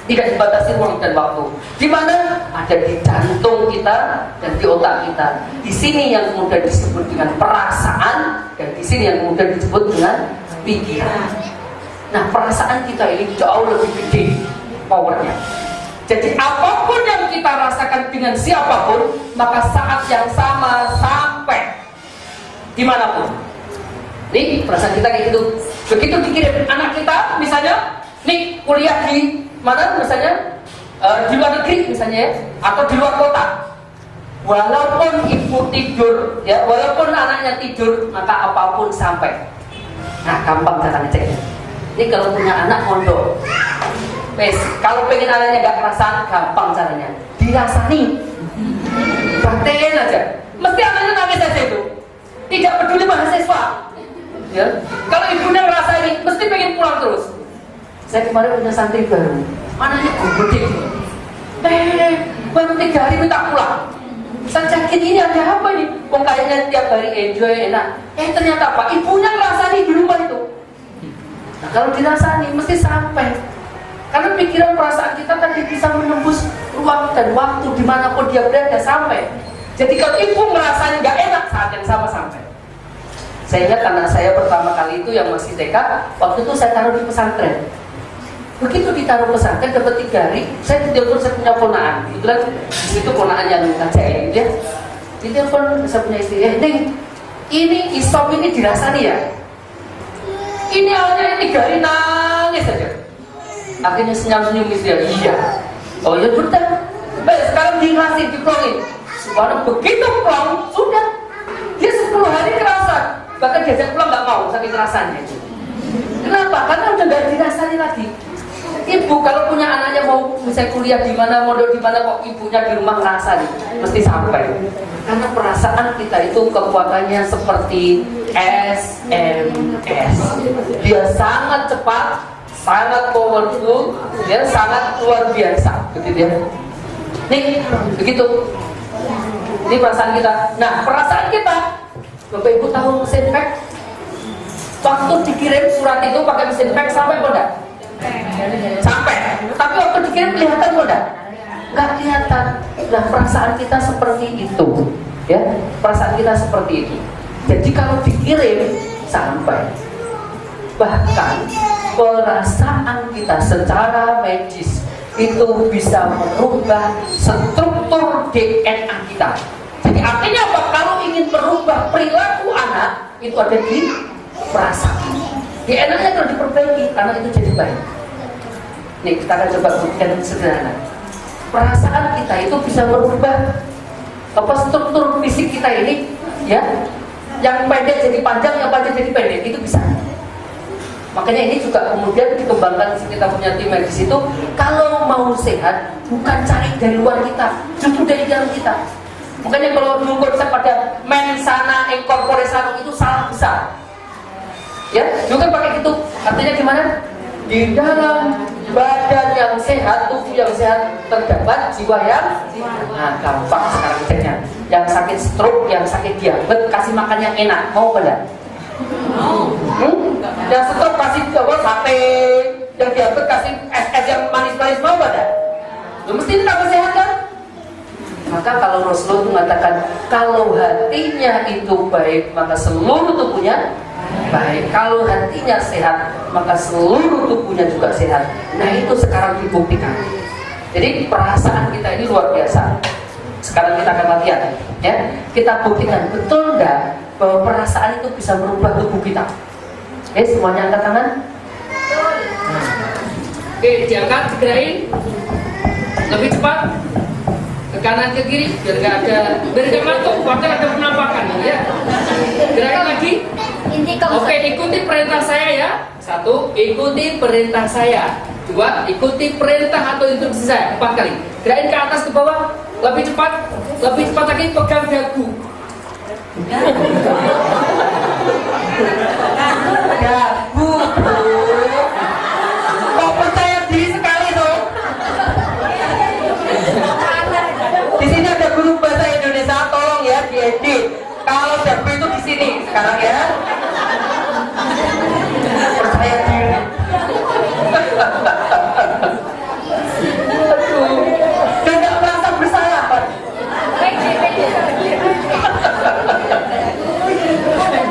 [SPEAKER 1] Tidak dibatasi ruang dan waktu. Di mana? Ada di jantung kita dan di otak kita. Di sini yang mudah disebut dengan perasaan dan di sini yang mudah disebut dengan pikiran. Nah, perasaan kita ini jauh lebih gede powernya. Jadi apapun yang kita rasakan dengan siapapun, maka saat yang sama sampai dimanapun. Nih perasaan kita kayak gitu. Begitu dikirim anak kita, misalnya, nih kuliah di mana, misalnya di luar negeri, misalnya ya, atau di luar kota. Walaupun ibu tidur, ya, walaupun anaknya tidur, maka apapun sampai. Nah, gampang cara ngeceknya. Ini kalau punya anak mondok. Kalau pengen anaknya gak kerasan, gampang caranya. Dirasani. Praktekin aja. Mesti anaknya nangis aja itu. Tidak peduli mahasiswa. Ya. Kalau ibunya ngerasain, mesti pengen pulang terus. Saya kemarin punya santri baru. Anaknya gede. Baru 3 hari minta pulang. Saya cekin ini ada apa ini? Kok kayaknya tiap hari enjoy, enak. Ternyata apa? Ibunya ngerasani di rumah itu. Nah, kalau dirasani, mesti sampai. Karena pikiran perasaan kita tadi bisa menembus ruang dan waktu dimanapun dia berada sampai. Jadi kalau ibu merasanya nggak enak saat yang sama sampai. Saya ingat anak saya pertama kali itu yang masih TK, waktu itu saya taruh di pesantren. Begitu ditaruh pesantren dapat 3 hari, saya ditelepon, saya punya ponaan. Kebetulan di situ ponaan yang ngajarin ya. Ditelepon saya punya istri, ini isop ini dirasani ya. Ini awalnya 3 hari nangis saja. Akhirnya senyum-senyum istri, iya. Oh ya betul. Baik, sekarang diplongin. Sekarang begitu plong, sudah. Dia 10 hari kerasan. Bahkan diajak pulang nggak mau, saking kerasannya. Kenapa? Karena udah nggak dirasani lagi. Ibu kalau punya anaknya mau misalnya kuliah di mana, mondok di mana, kok ibunya di rumah ngerasa nih, mesti sampai. Karena perasaan kita itu kekuatannya seperti SMS. Dia sangat cepat, sangat powerful, dia sangat luar biasa, begitu ya. Nih, begitu. Ini perasaan kita. Nah, perasaan kita, Bapak Ibu tahu mesin fax? Waktu dikirim surat itu pakai mesin fax sampai kok enggak? Sampai. Tapi waktu dikirim kelihatan kok enggak? Enggak kelihatan. Nah, perasaan kita seperti itu, ya. Perasaan kita seperti itu. Jadi kalau dikirim sampai. Bahkan perasaan kita secara medis itu bisa merubah struktur DNA kita. Jadi artinya apa? Kalau ingin merubah perilaku anak, itu ada di perasaan. DNA-nya kalau diperbaiki, anak itu jadi baik. Nih, kita akan coba buktikan sederhana. Perasaan kita itu bisa merubah apa struktur fisik kita ini, ya. Yang pendek jadi panjang, yang panjang jadi pendek, itu bisa. Makanya ini juga kemudian dikembangkan, kita punya tim medis itu, kalau mau sehat bukan cari dari luar kita, justru dari dalam kita. Makanya kalau dulu konsep pada mensana incorpore sano itu salah besar. Ya, juga pakai gitu. Artinya gimana? Di dalam badan yang sehat, tubuh yang sehat terdapat jiwa yang gampang sekarang ceknya. Yang sakit stroke, yang sakit diabetes kasih makan yang enak, mau pada? Yang stroke kasih sate, yang diabetes kasih es yang manis-manis, mau pada? Mesti tambah sehat kan? Maka kalau Rasulullah mengatakan kalau hatinya itu baik maka seluruh tubuhnya baik. Kalau hatinya sehat maka seluruh tubuhnya juga sehat. Nah itu sekarang dibuktikan. Jadi perasaan kita ini luar biasa. Sekarang kita akan latihan, ya. Kita buktikan betul enggak bahwa perasaan itu bisa merubah tubuh kita. Oke, semuanya angkat tangan.
[SPEAKER 3] Oke, diangkat, digerain lebih cepat ke kanan ke kiri biar nggak masuk, kuatnya ada penampakan ya. Gerakan lagi. Oke, ikuti perintah saya ya. 1, ikuti perintah saya. 2, ikuti perintah atau instruksi saya. 4 kali. Gerakin ke atas ke bawah, lebih cepat lagi, pegang dagu.
[SPEAKER 1] Dagu. Kok percaya diri sekali dong? Di sini ada guru bahasa Indonesia, tolong ya diedit. Kalau dagu itu di sini sekarang ya. Percaya diri. Aduh, dan nggak merasa bersalah Pak.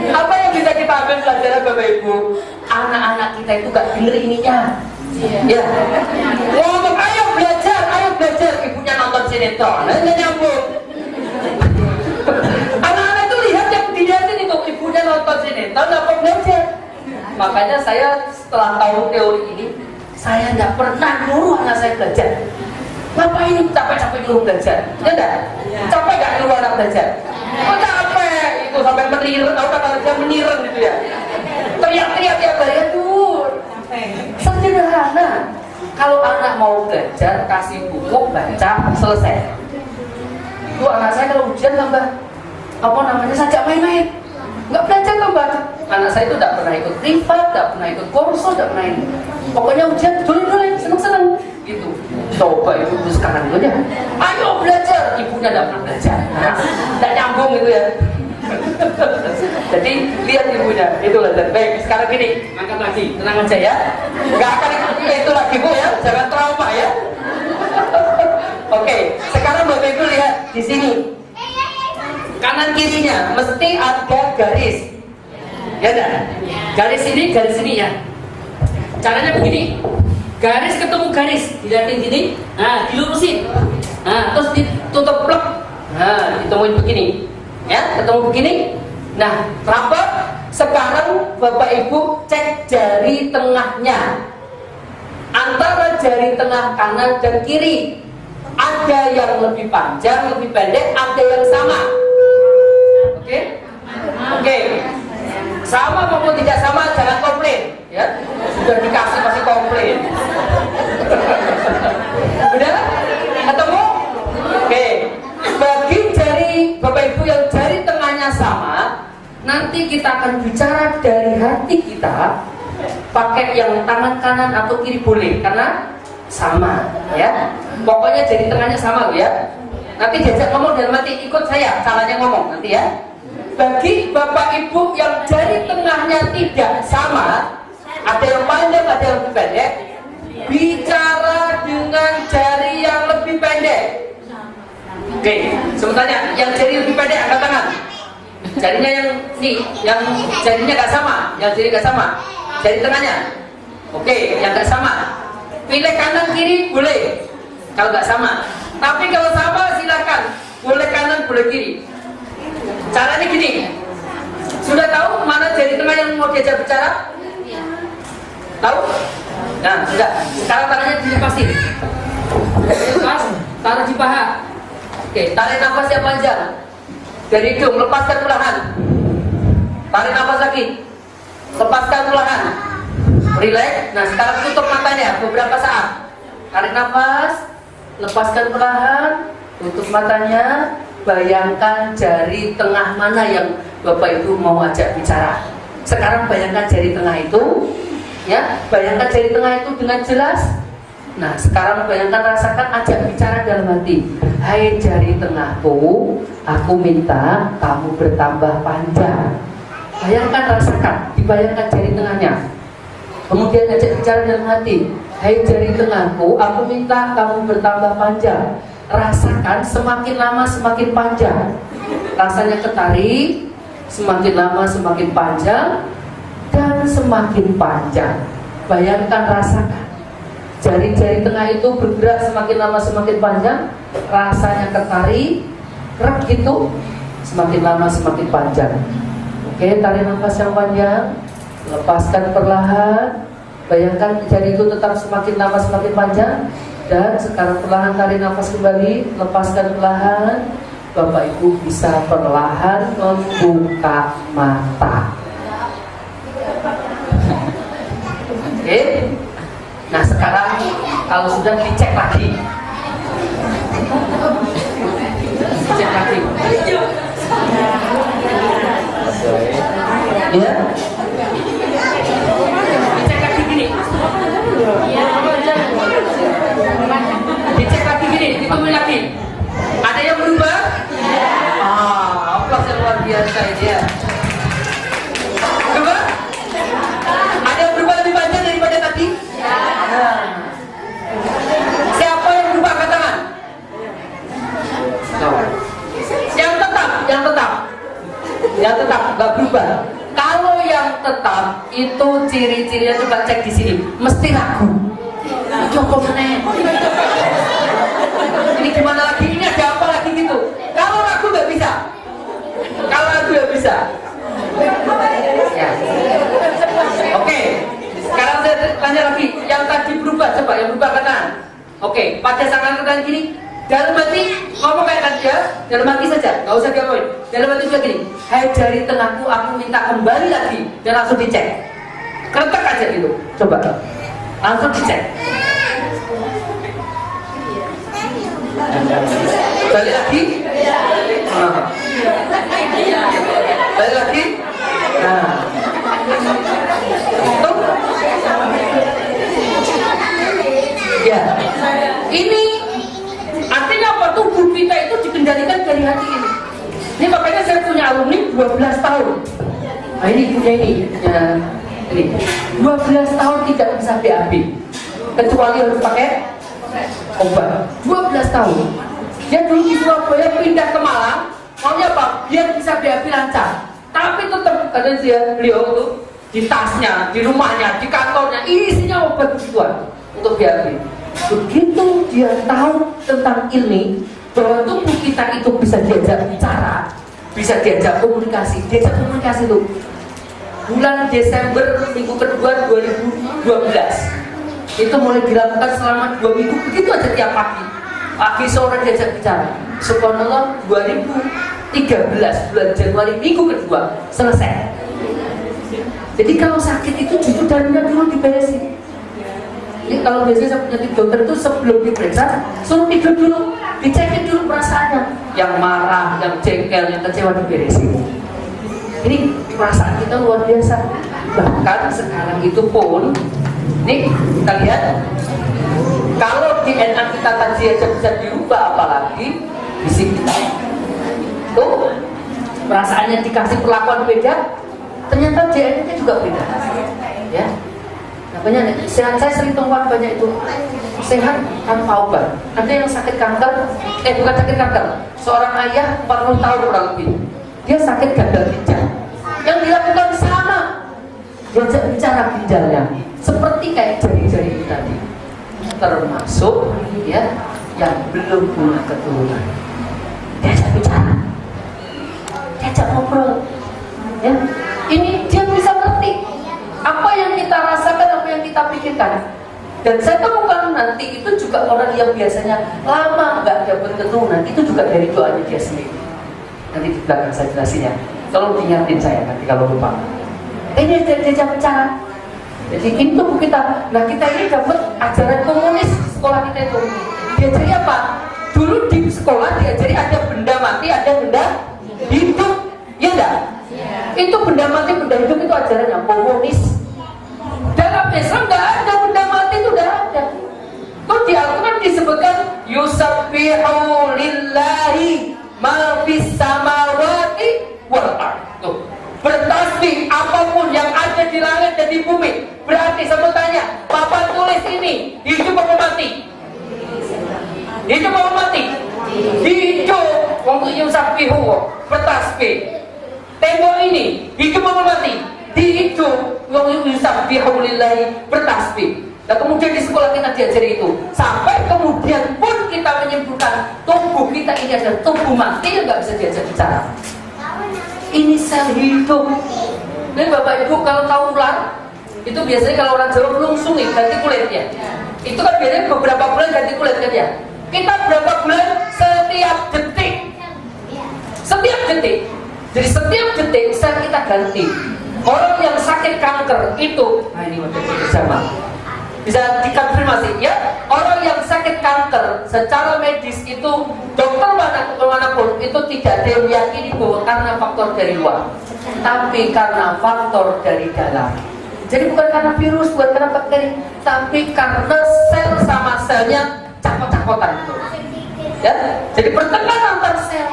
[SPEAKER 1] Apa yang bisa kita ambil pelajaran Bapak Ibu? Anak-anak kita itu gak denger ininya. Ya. Ngomong ayo belajar. Ibunya nonton sinetron, nggak nyambung. Anak-anak itu lihat yang dilihatin itu ibunya nonton sinetron, apa belajar. Makanya saya setelah tahu teori ini, saya nggak pernah nyuruh anak saya belajar. Ngapain capek-capek nyuruh belajar? Ya enggak? Capek nggak nyuruh anak belajar? Oh capek, itu sampai menireng, tahu kata dia menireng gitu ya. Teriak-teriak tiap hari, aduh. Sederhana. Kalau anak mau belajar, kasih buku, baca, selesai. Itu anak saya kalau ujian tambah sajak main-main. Nggak belajar tambah. Anak saya itu tidak pernah ikut privat, tidak pernah ikut kursus, tidak pernah ini. Pokoknya ujian dulu, seneng-seneng gitu. Coba ibu sekarang itu aja. Ayo belajar, ibunya tidak pernah belajar. Tidak nyambung gitu ya. Jadi lihat ibunya, itulah. Baik, sekarang gini, angkat lagi, tenang aja ya. Nggak akan itu lagi Bu ya, jangan trauma ya. Oke, sekarang Bapak Ibu lihat di sini. Kanan kirinya mesti ada garis. Ya enggak? Garis ini ya. Caranya begini. Garis ketemu garis, dilihatin gini. Nah, dilurusin. Nah, terus ditutup plek. Nah, ditemuin begini. Ya, ketemu begini. Nah, rapat. Sekarang Bapak Ibu cek jari tengahnya. Antara jari tengah kanan dan kiri. Ada yang lebih panjang, lebih pendek, ada yang sama. Oke. Sama maupun tidak sama jangan komplain, ya. Sudah dikasih masih komplain. Udah? Ketemu? Oke. Bagi jari Bapak Ibu yang jari tengahnya sama, nanti kita akan bicara dari hati kita. Pakai yang tangan kanan atau kiri boleh karena sama, ya. Pokoknya jari tengahnya sama, ya. Nanti diajak ngomong dan mati ikut saya caranya ngomong nanti ya. Bagi Bapak Ibu yang jari tengahnya tidak sama, ada yang panjang, ada yang lebih pendek, bicara dengan jari yang lebih pendek. Oke, sebenarnya yang jari lebih pendek angkat tangan. Jarinya yang jarinya nggak sama, yang jari nggak sama, jari tengahnya. Oke, yang nggak sama. Pilih kanan kiri boleh, kalau nggak sama. Tapi kalau sama silakan, boleh kanan boleh kiri. Caranya gini, sudah tahu mana jari tengah yang mau diajak bicara? Tahu? Nah, sudah. Sekarang tangannya dilepasin. Lepas, taruh di paha. Oke, tarik nafas yang panjang. Dari hidung, lepaskan perlahan. Tarik nafas lagi. Lepaskan perlahan. Relax. Nah, sekarang tutup matanya beberapa saat. Tarik nafas, lepaskan perlahan, tutup matanya. bayangkan jari tengah mana yang Bapak Ibu mau ajak bicara. Sekarang bayangkan jari tengah itu, ya, bayangkan jari tengah itu dengan jelas. Nah, sekarang bayangkan, rasakan, ajak bicara dalam hati. Hai jari tengahku, aku minta kamu bertambah panjang. Bayangkan, rasakan, dibayangkan jari tengahnya. Kemudian ajak bicara dalam hati. Hai jari tengahku, aku minta kamu bertambah panjang. Rasakan, semakin lama semakin panjang. Rasanya ketarik, semakin lama semakin panjang, dan semakin panjang. Bayangkan, rasakan. Jari-jari tengah itu bergerak semakin lama semakin panjang. Rasanya ketarik, rek gitu, semakin lama semakin panjang. Oke, tarik nafas yang panjang, lepaskan perlahan. Bayangkan jari itu tetap semakin lama semakin panjang. Dan sekarang perlahan tarik nafas kembali, lepaskan perlahan. Bapak Ibu bisa perlahan membuka mata. Oke. Nah, sekarang kalau sudah dicek lagi. Dicek lagi. Ya. Dicek lagi gini. Dicek lagi gini, ditemuin lagi. Ada yang berubah? Aplaus yang luar biasa ini ya. Coba. Ada yang berubah lebih banyak daripada tadi? Nah. Siapa yang berubah angkat tangan? Yang tetap, nggak berubah. Kalau yang tetap itu ciri-cirinya, coba cek di sini, mesti ragu. Cukup meneh. Ini gimana lagi? Ini ada apa lagi gitu? Kalau ragu nggak bisa. Kalau ragu nggak bisa. Ya. Oke. Sekarang saya tanya lagi, yang tadi berubah, coba yang berubah kanan. Oke, pada sangat kanan gini, dalam hati ngomong kayak tadi ya, dalam hati saja, nggak usah diomongin. Dalam hati juga gini, hai jari tengahku, aku minta kembali lagi, dan langsung dicek. Keretak aja gitu, coba, langsung dicek. Balik lagi, balik lagi. Nah, itu. Ya, ini artinya apa? Tubuh kita itu dikendalikan dari hati ini. Ini makanya saya punya alumni 12 tahun. Nah, ini punya ini. Ya, ini 12 tahun tidak bisa BAB, kecuali harus pakai obat. 12 tahun. Dia dulu di Surabaya pindah ke Malang. Maunya apa? Biar bisa BAB lancar. Tapi tetap kadang beliau itu di tasnya, di rumahnya, di kantornya isinya obat gituan untuk BAB. Begitu dia tahu tentang ini, bahwa tubuh kita itu bisa diajak bicara, bisa diajak komunikasi itu bulan Desember minggu kedua 2012 itu mulai dilakukan selama 2 minggu, begitu aja tiap pagi sore diajak bicara. Subhanallah, 2013 bulan Januari minggu kedua selesai. Jadi kalau sakit itu justru darinya dulu diberesin. Jadi kalau biasanya saya punya dokter itu sebelum diperiksa suruh tidur dulu, dicekin dulu perasaannya, yang marah, yang jengkel, yang kecewa diberesin. Ini perasaan kita luar biasa. Bahkan sekarang itu pun, nih kita lihat, kalau DNA kita tadi aja bisa dirubah, apalagi fisik kita. Tuh, perasaannya dikasih perlakuan beda, ternyata DNA-nya juga beda. Ya. Makanya sehat, saya sering temukan banyak itu sehat tanpa obat. Ada yang sakit kanker, bukan sakit kanker, seorang ayah 40 tahun kurang lebih, dia sakit gagal ginjal. Yang dilakukan sama, diajak bicara ginjalnya, seperti kayak jari-jari itu tadi, termasuk ya yang belum punya keturunan. Diajak bicara, diajak ngobrol, ya. Ini dia bisa ngerti apa yang kita rasakan, apa yang kita pikirkan. Dan saya temukan nanti itu juga orang yang biasanya lama nggak dapat keturunan, itu juga dari doanya dia sendiri. Nanti di belakang saya jelasinnya. Tolong diingatin saya nanti kalau lupa. Ini diajak bicara. Jadi itu kita. Nah, kita ini dapat ajaran komunis di sekolah kita itu. Diajari apa? Dulu di sekolah diajari ada benda mati mati, ada benda hidup. Ya enggak? Itu benda mati, benda hidup itu ajarannya komunis. Dalam Islam enggak ada benda mati, itu enggak ada. Terus di Al-Quran disebutkan yusabbihu lillahi ma fis samawati wal ardh. Tuh, bertasbih apapun yang ada di langit dan di bumi. Berarti saya mau tanya, Papa tulis ini hidup apa mati? Hidup apa mati? Hidup. Untuk yusabbihu bertasbih. Tembok ini hidup apa mati? Hidup. Untuk yusabbihu lillahi bertasbih. Nah kemudian di sekolah kita diajari itu, sampai kemudian pun kita menyimpulkan tubuh kita ini adalah tubuh mati yang nggak bisa diajak bicara. Ini sel hidup. Jadi Bapak Ibu kalau tahu ular, itu biasanya kalau orang Jawa melungsungi ganti kulitnya. Itu kan biasanya beberapa bulan ganti kulit kan ya. Kita berapa bulan? Setiap detik. Setiap detik. Jadi setiap detik sel kita ganti. Orang yang sakit kanker itu, nah ini udah bersama. Bisa dikonfirmasi ya, orang yang sakit kanker secara medis itu dokter manapun itu tidak ada yang meyakini bahwa karena faktor dari luar, tapi karena faktor dari dalam. Jadi bukan karena virus, bukan karena bakteri, tapi karena sel sama selnya cakot-cakotan gitu. Ya, jadi bertekanan antar sel.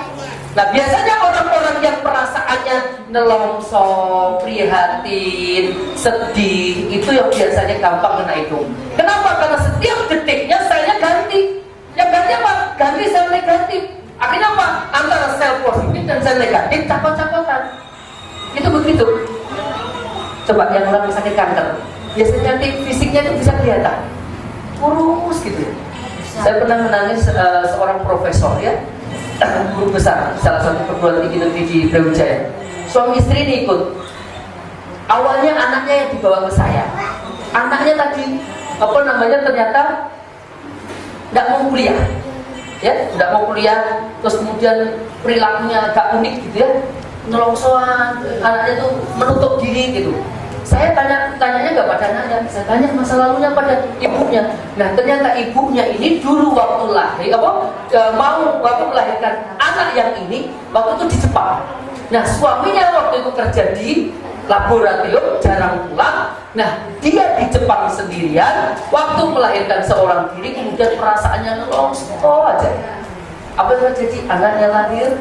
[SPEAKER 1] Nah biasanya orang-orang yang perasaannya nelongso, prihatin, sedih, itu yang biasanya gampang kena itu. Kenapa? Karena setiap detiknya selnya ganti. Yang ganti apa? Ganti sel negatif. Akhirnya apa? Antara sel positif dan sel negatif cakot-cakotan. Itu begitu. Coba yang orang sakit kanker, biasanya fisiknya itu bisa kelihatan kurus gitu. Saya pernah menangis seorang profesor ya, guru besar salah satu perguruan tinggi negeri di Brawijaya. Suami istri ini ikut. Awalnya anaknya yang dibawa ke saya. Anaknya tadi ternyata tidak mau kuliah, ya, tidak mau kuliah. Terus kemudian perilakunya agak unik gitu ya, nelongsoan, anaknya tuh menutup diri gitu. Saya tanyanya nggak pada anaknya, saya tanya masa lalunya pada ibunya. Nah ternyata ibunya ini dulu waktu lahir waktu melahirkan anak yang ini waktu itu di Jepang. Nah suaminya waktu itu kerja di laboratorium, jarang pulang. Nah dia di Jepang sendirian, waktu melahirkan seorang diri, kemudian perasaannya nelongso aja. Apa yang terjadi? Anaknya lahir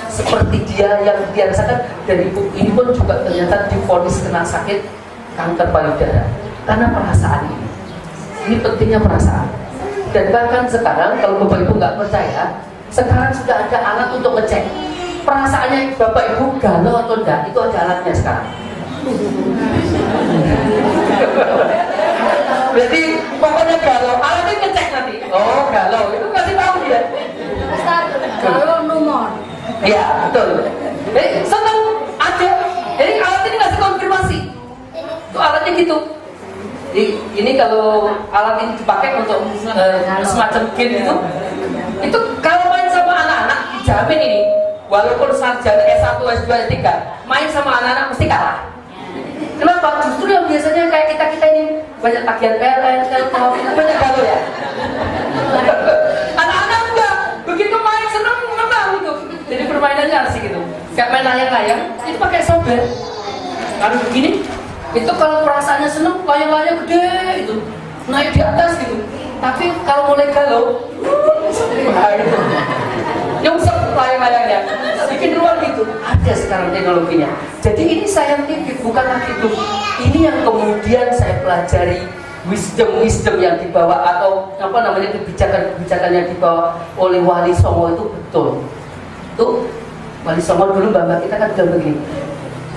[SPEAKER 1] seperti dia yang dia rasakan, dan ibu ini pun juga ternyata divonis kena sakit kanker payudara karena perasaan ini. Ini pentingnya perasaan. Dan bahkan sekarang kalau Bapak Ibu nggak percaya, sekarang sudah ada alat untuk ngecek perasaannya Bapak Ibu galau atau enggak. Itu ada alatnya sekarang. Jadi pokoknya galau, alatnya ngecek nanti. Oh galau, itu kasih tahu dia.
[SPEAKER 2] Kalau nomor.
[SPEAKER 1] Iya betul. Jadi senang ada. Jadi alat ini ngasih konfirmasi. Itu alatnya gitu. Jadi ini kalau alat ini dipakai untuk semacam game itu kalau main sama anak-anak dijamin ini, walaupun sarjana S1, S2, S3, main sama anak-anak mesti kalah. Kenapa? Justru yang biasanya kayak kita ini banyak tagihan PLN, Telkom, banyak galau ya. Anak-anak enggak, begitu main senang menang gitu. Jadi permainannya asik gitu. Kayak main layang-layang, itu pakai software. Kalau begini, itu kalau perasaannya senang, layang-layang gede itu, naik di atas gitu. Tapi kalau mulai galau, itu nyungsep layang-layangnya, bikin ruang gitu. Ada sekarang teknologinya. Jadi ini scientific, bukan lagi itu. Ini yang kemudian saya pelajari, wisdom yang dibawa atau kebijakan yang dibawa oleh Wali Songo itu betul. Tuh Wali Songo dulu mbak kita kan bilang begini.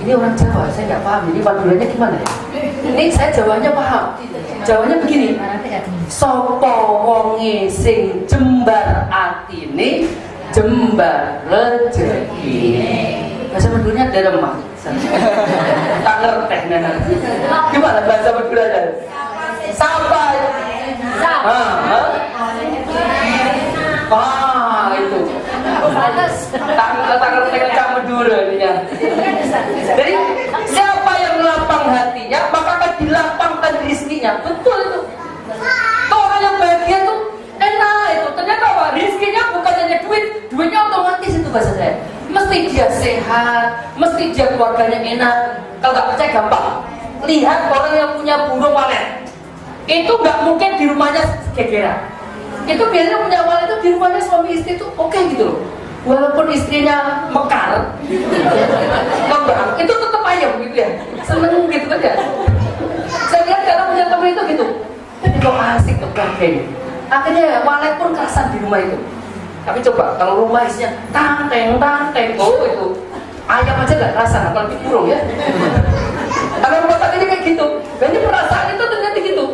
[SPEAKER 1] Ini orang Jawa, saya nggak paham. Ini Maduranya gimana ya? Ini saya Jawanya paham. Jawanya begini. Sopo wonge sing jembar atine, jembar rezekine. Bahasa Maduranya ada lemah. Tak ngerti. Gimana bahasa Maduranya? Sampai. Itu. Tak ngerti kecam Madura ya. Jadi siapa yang melapang hatinya maka akan dilapangkan rizkinya. Betul itu. Orang yang bahagia tuh enak itu. Ternyata apa? Rizkinya bukan hanya duit, duitnya otomatis itu bahasa saya. sehat, mesti dia keluarganya enak. Kalau nggak percaya gampang, lihat orang yang punya burung walet, itu nggak mungkin di rumahnya gegeran. Itu biasanya punya walet itu di rumahnya suami istri itu oke gitu loh. Walaupun istrinya mekar, ngembang, itu tetap ayam gitu ya, seneng gitu kan ya. Saya lihat karena punya temen itu gitu, jadi kok asik tuh keluarganya. Akhirnya walet pun kerasan di rumah itu. Tapi coba kalau rumah isinya tanteng, oh itu ayam aja nggak kerasan, apalagi burung ya. Kalau rumah tangga ini kayak gitu, jadi perasaan itu ternyata gitu,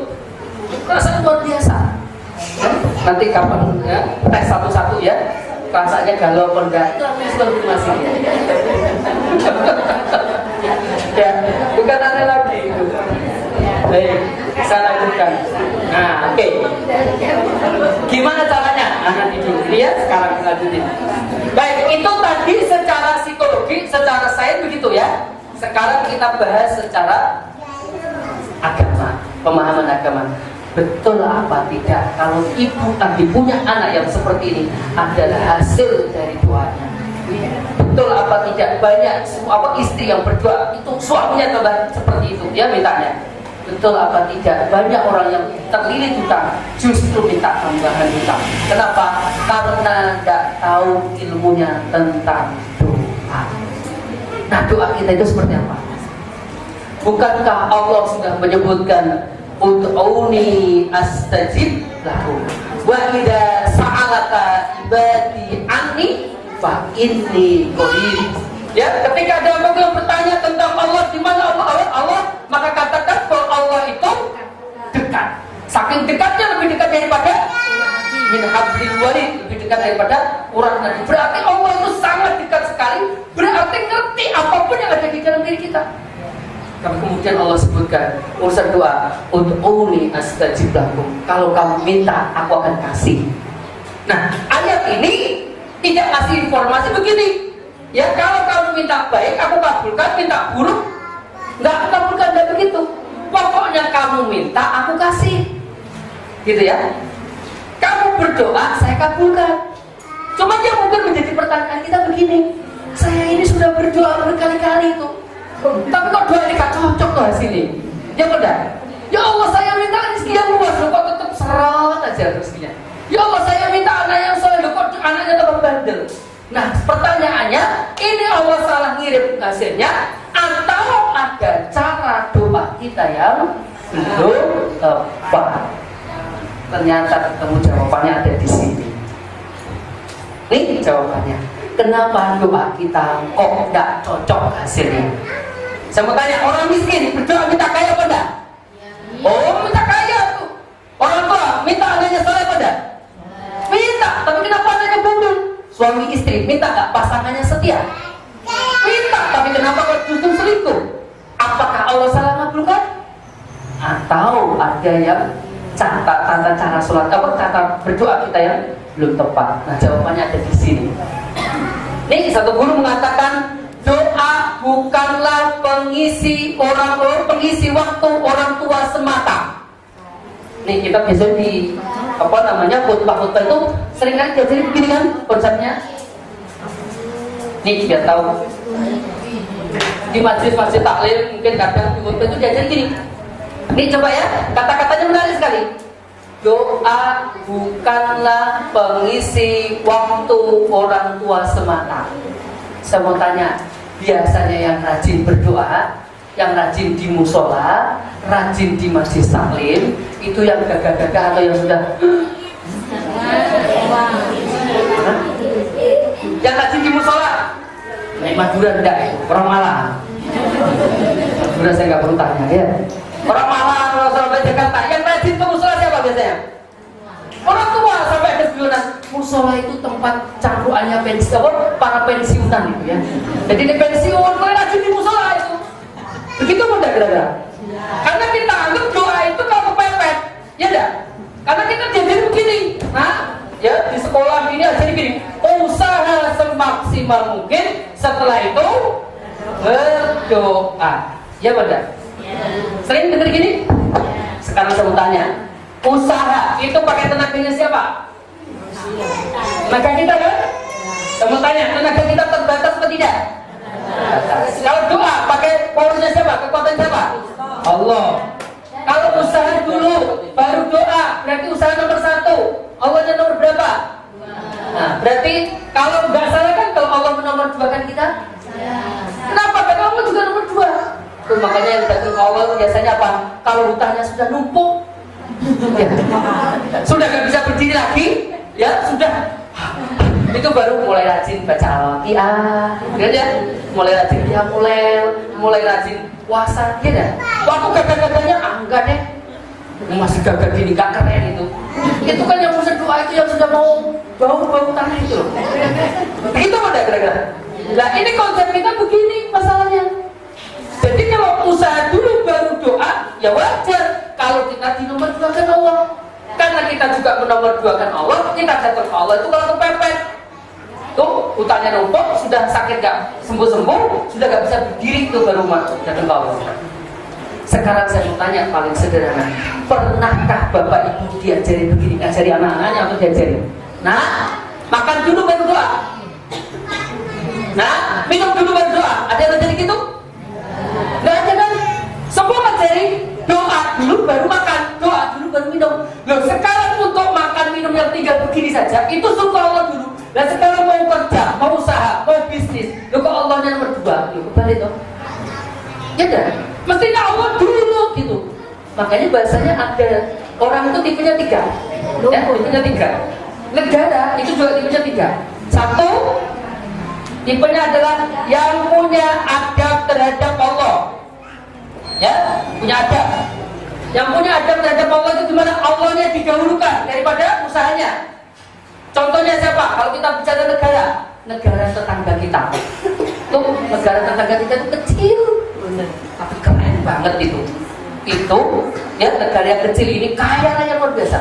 [SPEAKER 1] perasaan luar biasa. Nanti kapan ya tes satu-satu ya, rasanya galau apa enggak, itu namanya konfirmasi ya, bukan aneh lagi. Baik, saya lanjutkan. Nah, oke. Gimana caranya? Nah, nanti dulu ya, sekarang kita lanjutin. Baik, itu tadi secara psikologi, secara sains begitu ya. Sekarang kita bahas secara agama, pemahaman agama. Betul apa tidak kalau ibu tadi punya anak yang seperti ini adalah hasil dari doanya? Betul apa tidak banyak istri yang berdoa itu suaminya tambah seperti itu? Ya mintanya. Betul apa tidak banyak orang yang terlilit hutang justru minta tambahan hutang? Kenapa? Karena tidak tahu ilmunya tentang doa. Nah, doa kita itu seperti apa? Bukankah Allah sudah menyebutkan ud'uni astajib lahum wa idza sa'alaka ibadi anni fa inni qarib. Ya, ketika ada orang yang bertanya tentang Allah, di mana Allah, maka katakan bahwa Allah itu dekat. Saking dekatnya, lebih dekat daripada min hablil warid, lebih dekat daripada urat nadi. Berarti Allah itu sangat dekat sekali. Berarti ngerti apapun yang ada di dalam diri kita. Tapi kemudian Allah sebutkan urusan doa, ud'uni astajib lakum. Kalau kamu minta, aku akan kasih. Nah, ayat ini tidak kasih informasi begini. Ya, kalau kamu minta baik, aku kabulkan. Minta buruk, nggak aku kabulkan. Nggak begitu. Pokoknya kamu minta, aku kasih. Gitu ya. Kamu berdoa, saya kabulkan. Cuma yang mungkin menjadi pertanyaan kita begini, saya ini sudah berdoa berkali-kali itu, tapi kok doa ini gak cocok tuh hasilnya. Ya benar. Ya Allah, saya minta rezeki yang luas, kok tetap seret aja rezekinya. Ya Allah, saya minta anak yang soleh, kok anaknya tetap bandel. Nah, pertanyaannya, ini Allah salah ngirim hasilnya atau ada cara doa kita yang belum tepat? Ternyata ketemu jawabannya ada di sini. Ini jawabannya. Kenapa doa kita kok tidak cocok hasilnya? Saya mau tanya, orang miskin berdoa minta kaya apa enggak? Oh, minta kaya tuh. Orang tua minta anaknya soleh apa enggak? Minta, tapi kenapa anaknya bandel? Suami istri minta nggak pasangannya setia? Minta, tapi kenapa kok justru selingkuh? Apakah Allah salah ngabulkan? Atau ada yang tata cara sholat, cara berdoa kita yang belum tepat? Nah, jawabannya ada di sini. Nih, satu guru mengatakan doa bukanlah pengisi waktu orang tua semata. Nih, kita biasanya di khutbah itu sering kan jadi begini kan konsepnya. Nih, biar tahu di masjid taklim mungkin kadang di khutbah itu diajarin gini. Nih coba ya, kata-katanya menarik sekali. Doa bukanlah pengisi waktu orang tua semata. Saya mau tanya, biasanya yang rajin berdoa, yang rajin di musola, rajin di masjid taklim, itu yang gagah-gagah atau yang sudah yang rajin di musola? Naik Madura enggak? Orang Malang. Madura saya nggak perlu tanya ya. Orang Malang, orang Surabaya, Jakarta, yang rajin ke musola siapa biasanya? Orang tua sampai ada bilang musola itu tempat cangkruannya para pensiunan itu ya. Jadi ini pensiun, kalian rajin di musola itu. Begitu mudah kira-kira. Karena kita anggap doa itu kalau kepepet, ya enggak? Karena kita diajarin begini, nah, ya di sekolah ini aja begini, usaha semaksimal mungkin, setelah itu berdoa. Ya benar. Sering dengar gini? Sekarang saya mau tanya, usaha itu pakai tenaganya siapa? Tenaga kita kan? Saya mau tanya, tenaga kita terbatas atau tidak? atas. Kalau doa pakai powernya siapa? Kekuatan siapa? Allah. Kalau usaha dulu baru doa, berarti usaha nomor 1. Allahnya nomor berapa? Nah, berarti kalau nggak salah kan kalau Allah nomor 2 kan kita? Kenapa? Karena Allah juga nomor 2. Tuh, makanya yang datang ke Allah biasanya apa? Kalau hutangnya sudah numpuk, ya, sudah nggak bisa berdiri lagi, ya sudah. Itu baru mulai rajin baca Al-Fatihah, ya, mulai rajin mulai rajin puasa, ya dah. Waktu gagal-gagalnya enggak deh, masih gagal gini, nggak keren itu. Itu kan yang usah doa itu yang sudah mau bau tanah itu. Itu ada kira-kira. Nah ini konsep kita begini masalahnya. Jadi kalau usaha dulu baru doa, ya wajar. Kalau kita dinomor-duakan Allah, karena kita juga menomor-duakan Allah, kita jatuh ke Allah itu kalau kepepet. Tuh utangnya numpuk, sudah sakit gak sembuh-sembuh, sudah gak bisa berdiri tuh baru datang ke Allah. Sekarang saya mau tanya paling sederhana, pernahkah bapak ibu diajari begini, ngajari anak-anaknya atau diajari? Nah, makan dulu baru doa. Nah, minum dulu baru doa. Ada yang ngajari gitu? Nggak ada kan? Semua ngajari doa dulu baru makan, doa dulu baru minum. Loh sekarang untuk makan minum yang tinggal begini saja, itu suka Allah dulu. Nah sekarang mau kerja, mau usaha, mau bisnis, loh kok Allahnya nomor 2? Loh kebalik dong. Ya dah, mestinya Allah dulu gitu. Makanya bahasanya ada orang itu tipenya 3. Ya, tipenya 3. Negara itu juga tipenya 3. 1, tipenya adalah yang punya adab terhadap Allah. Ya, punya adab. Yang punya adab terhadap Allah itu gimana? Allahnya didahulukan daripada usahanya. Contohnya siapa? Kalau kita bicara negara tetangga kita. Tuh, negara tetangga kita itu kecil, bener, tapi keren banget itu. Itu, ya negara yang kecil ini kaya raya luar biasa.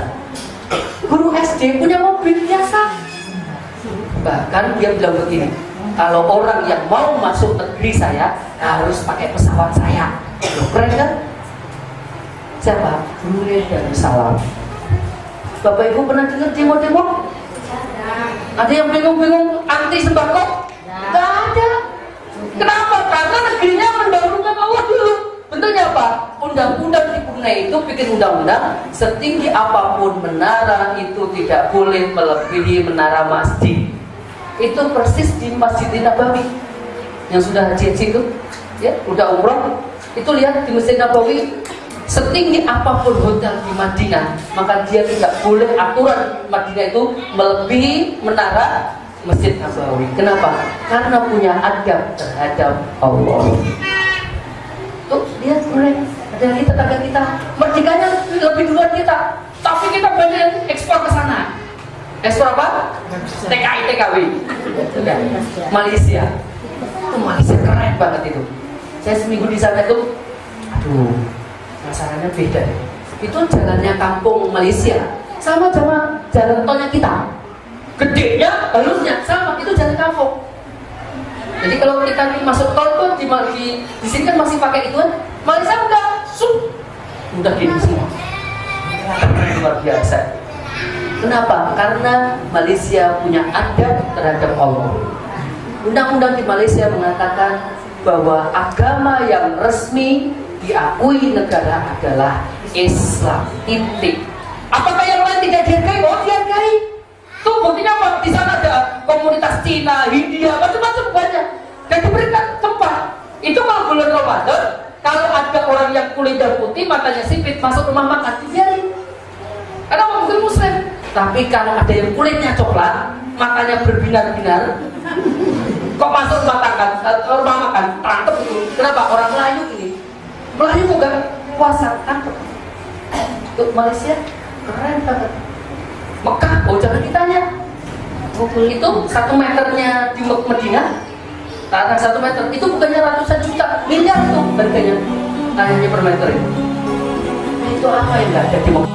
[SPEAKER 1] Guru SD punya mobil biasa. Bahkan dia bilang begini, kalau orang yang mau masuk negeri saya harus pakai pesawat saya. Loh, keren kan? Siapa? Guru Darussalam. Bapak Ibu pernah dengar demo-demo? Ada yang bingung-bingung anti sembako? Nggak ada. Kenapa? Karena negerinya mendahulukan Allah dulu. Bentuknya apa? Undang-undang di Brunei itu bikin undang-undang setinggi apapun menara itu tidak boleh melebihi menara masjid. Itu persis di Masjid Nabawi yang sudah haji itu, ya, udah umroh. Itu lihat di Masjid Nabawi, setinggi apapun hotel di Madinah, maka dia tidak boleh aturan Madinah itu melebihi menara Masjid Nabawi. Kenapa? Karena punya adab terhadap Allah. Tuh, lihat boleh. Ada lagi tetangga kita, merdekanya lebih duluan kita, tapi kita banyak yang ekspor ke sana. Ekspor apa? TKI, TKW. Malaysia. Itu Malaysia keren banget itu. Saya seminggu di sana itu, aduh, masalahnya beda. Itu jalannya kampung Malaysia sama jalan tolnya kita. Gedenya, halusnya sama, itu jalan kampung. Jadi kalau kita masuk tol tuh di sini kan masih pakai itu kan. Malaysia enggak, udah gini semua. Luar biasa. Kenapa? Karena Malaysia punya adab terhadap Allah. Undang-undang di Malaysia mengatakan bahwa agama yang resmi diakui negara adalah Islam. Titik. Apakah yang lain tidak dihargai? Oh, dihargai. Tuh buktinya apa? Di sana ada komunitas Cina, Hindia, macam-macam banyak. Dan diberikan tempat. Itu kalau bulan Ramadan, kalau ada orang yang kulitnya putih, matanya sipit, masuk rumah makan, dibiarin. Karena mungkin Muslim. Tapi kalau ada yang kulitnya coklat, matanya berbinar-binar, kok masuk rumah makan, tangkep itu. Kenapa? Orang Melayu ini. Melayu juga puasa, tangkep. Untuk Malaysia keren banget. Mekah, oh jangan ditanya. Itu 1 meternya di Medina, tanah 1 meter itu bukannya ratusan juta, miliar tuh harganya, tanahnya per meter itu. Itu apa yang nggak ada di Mekah?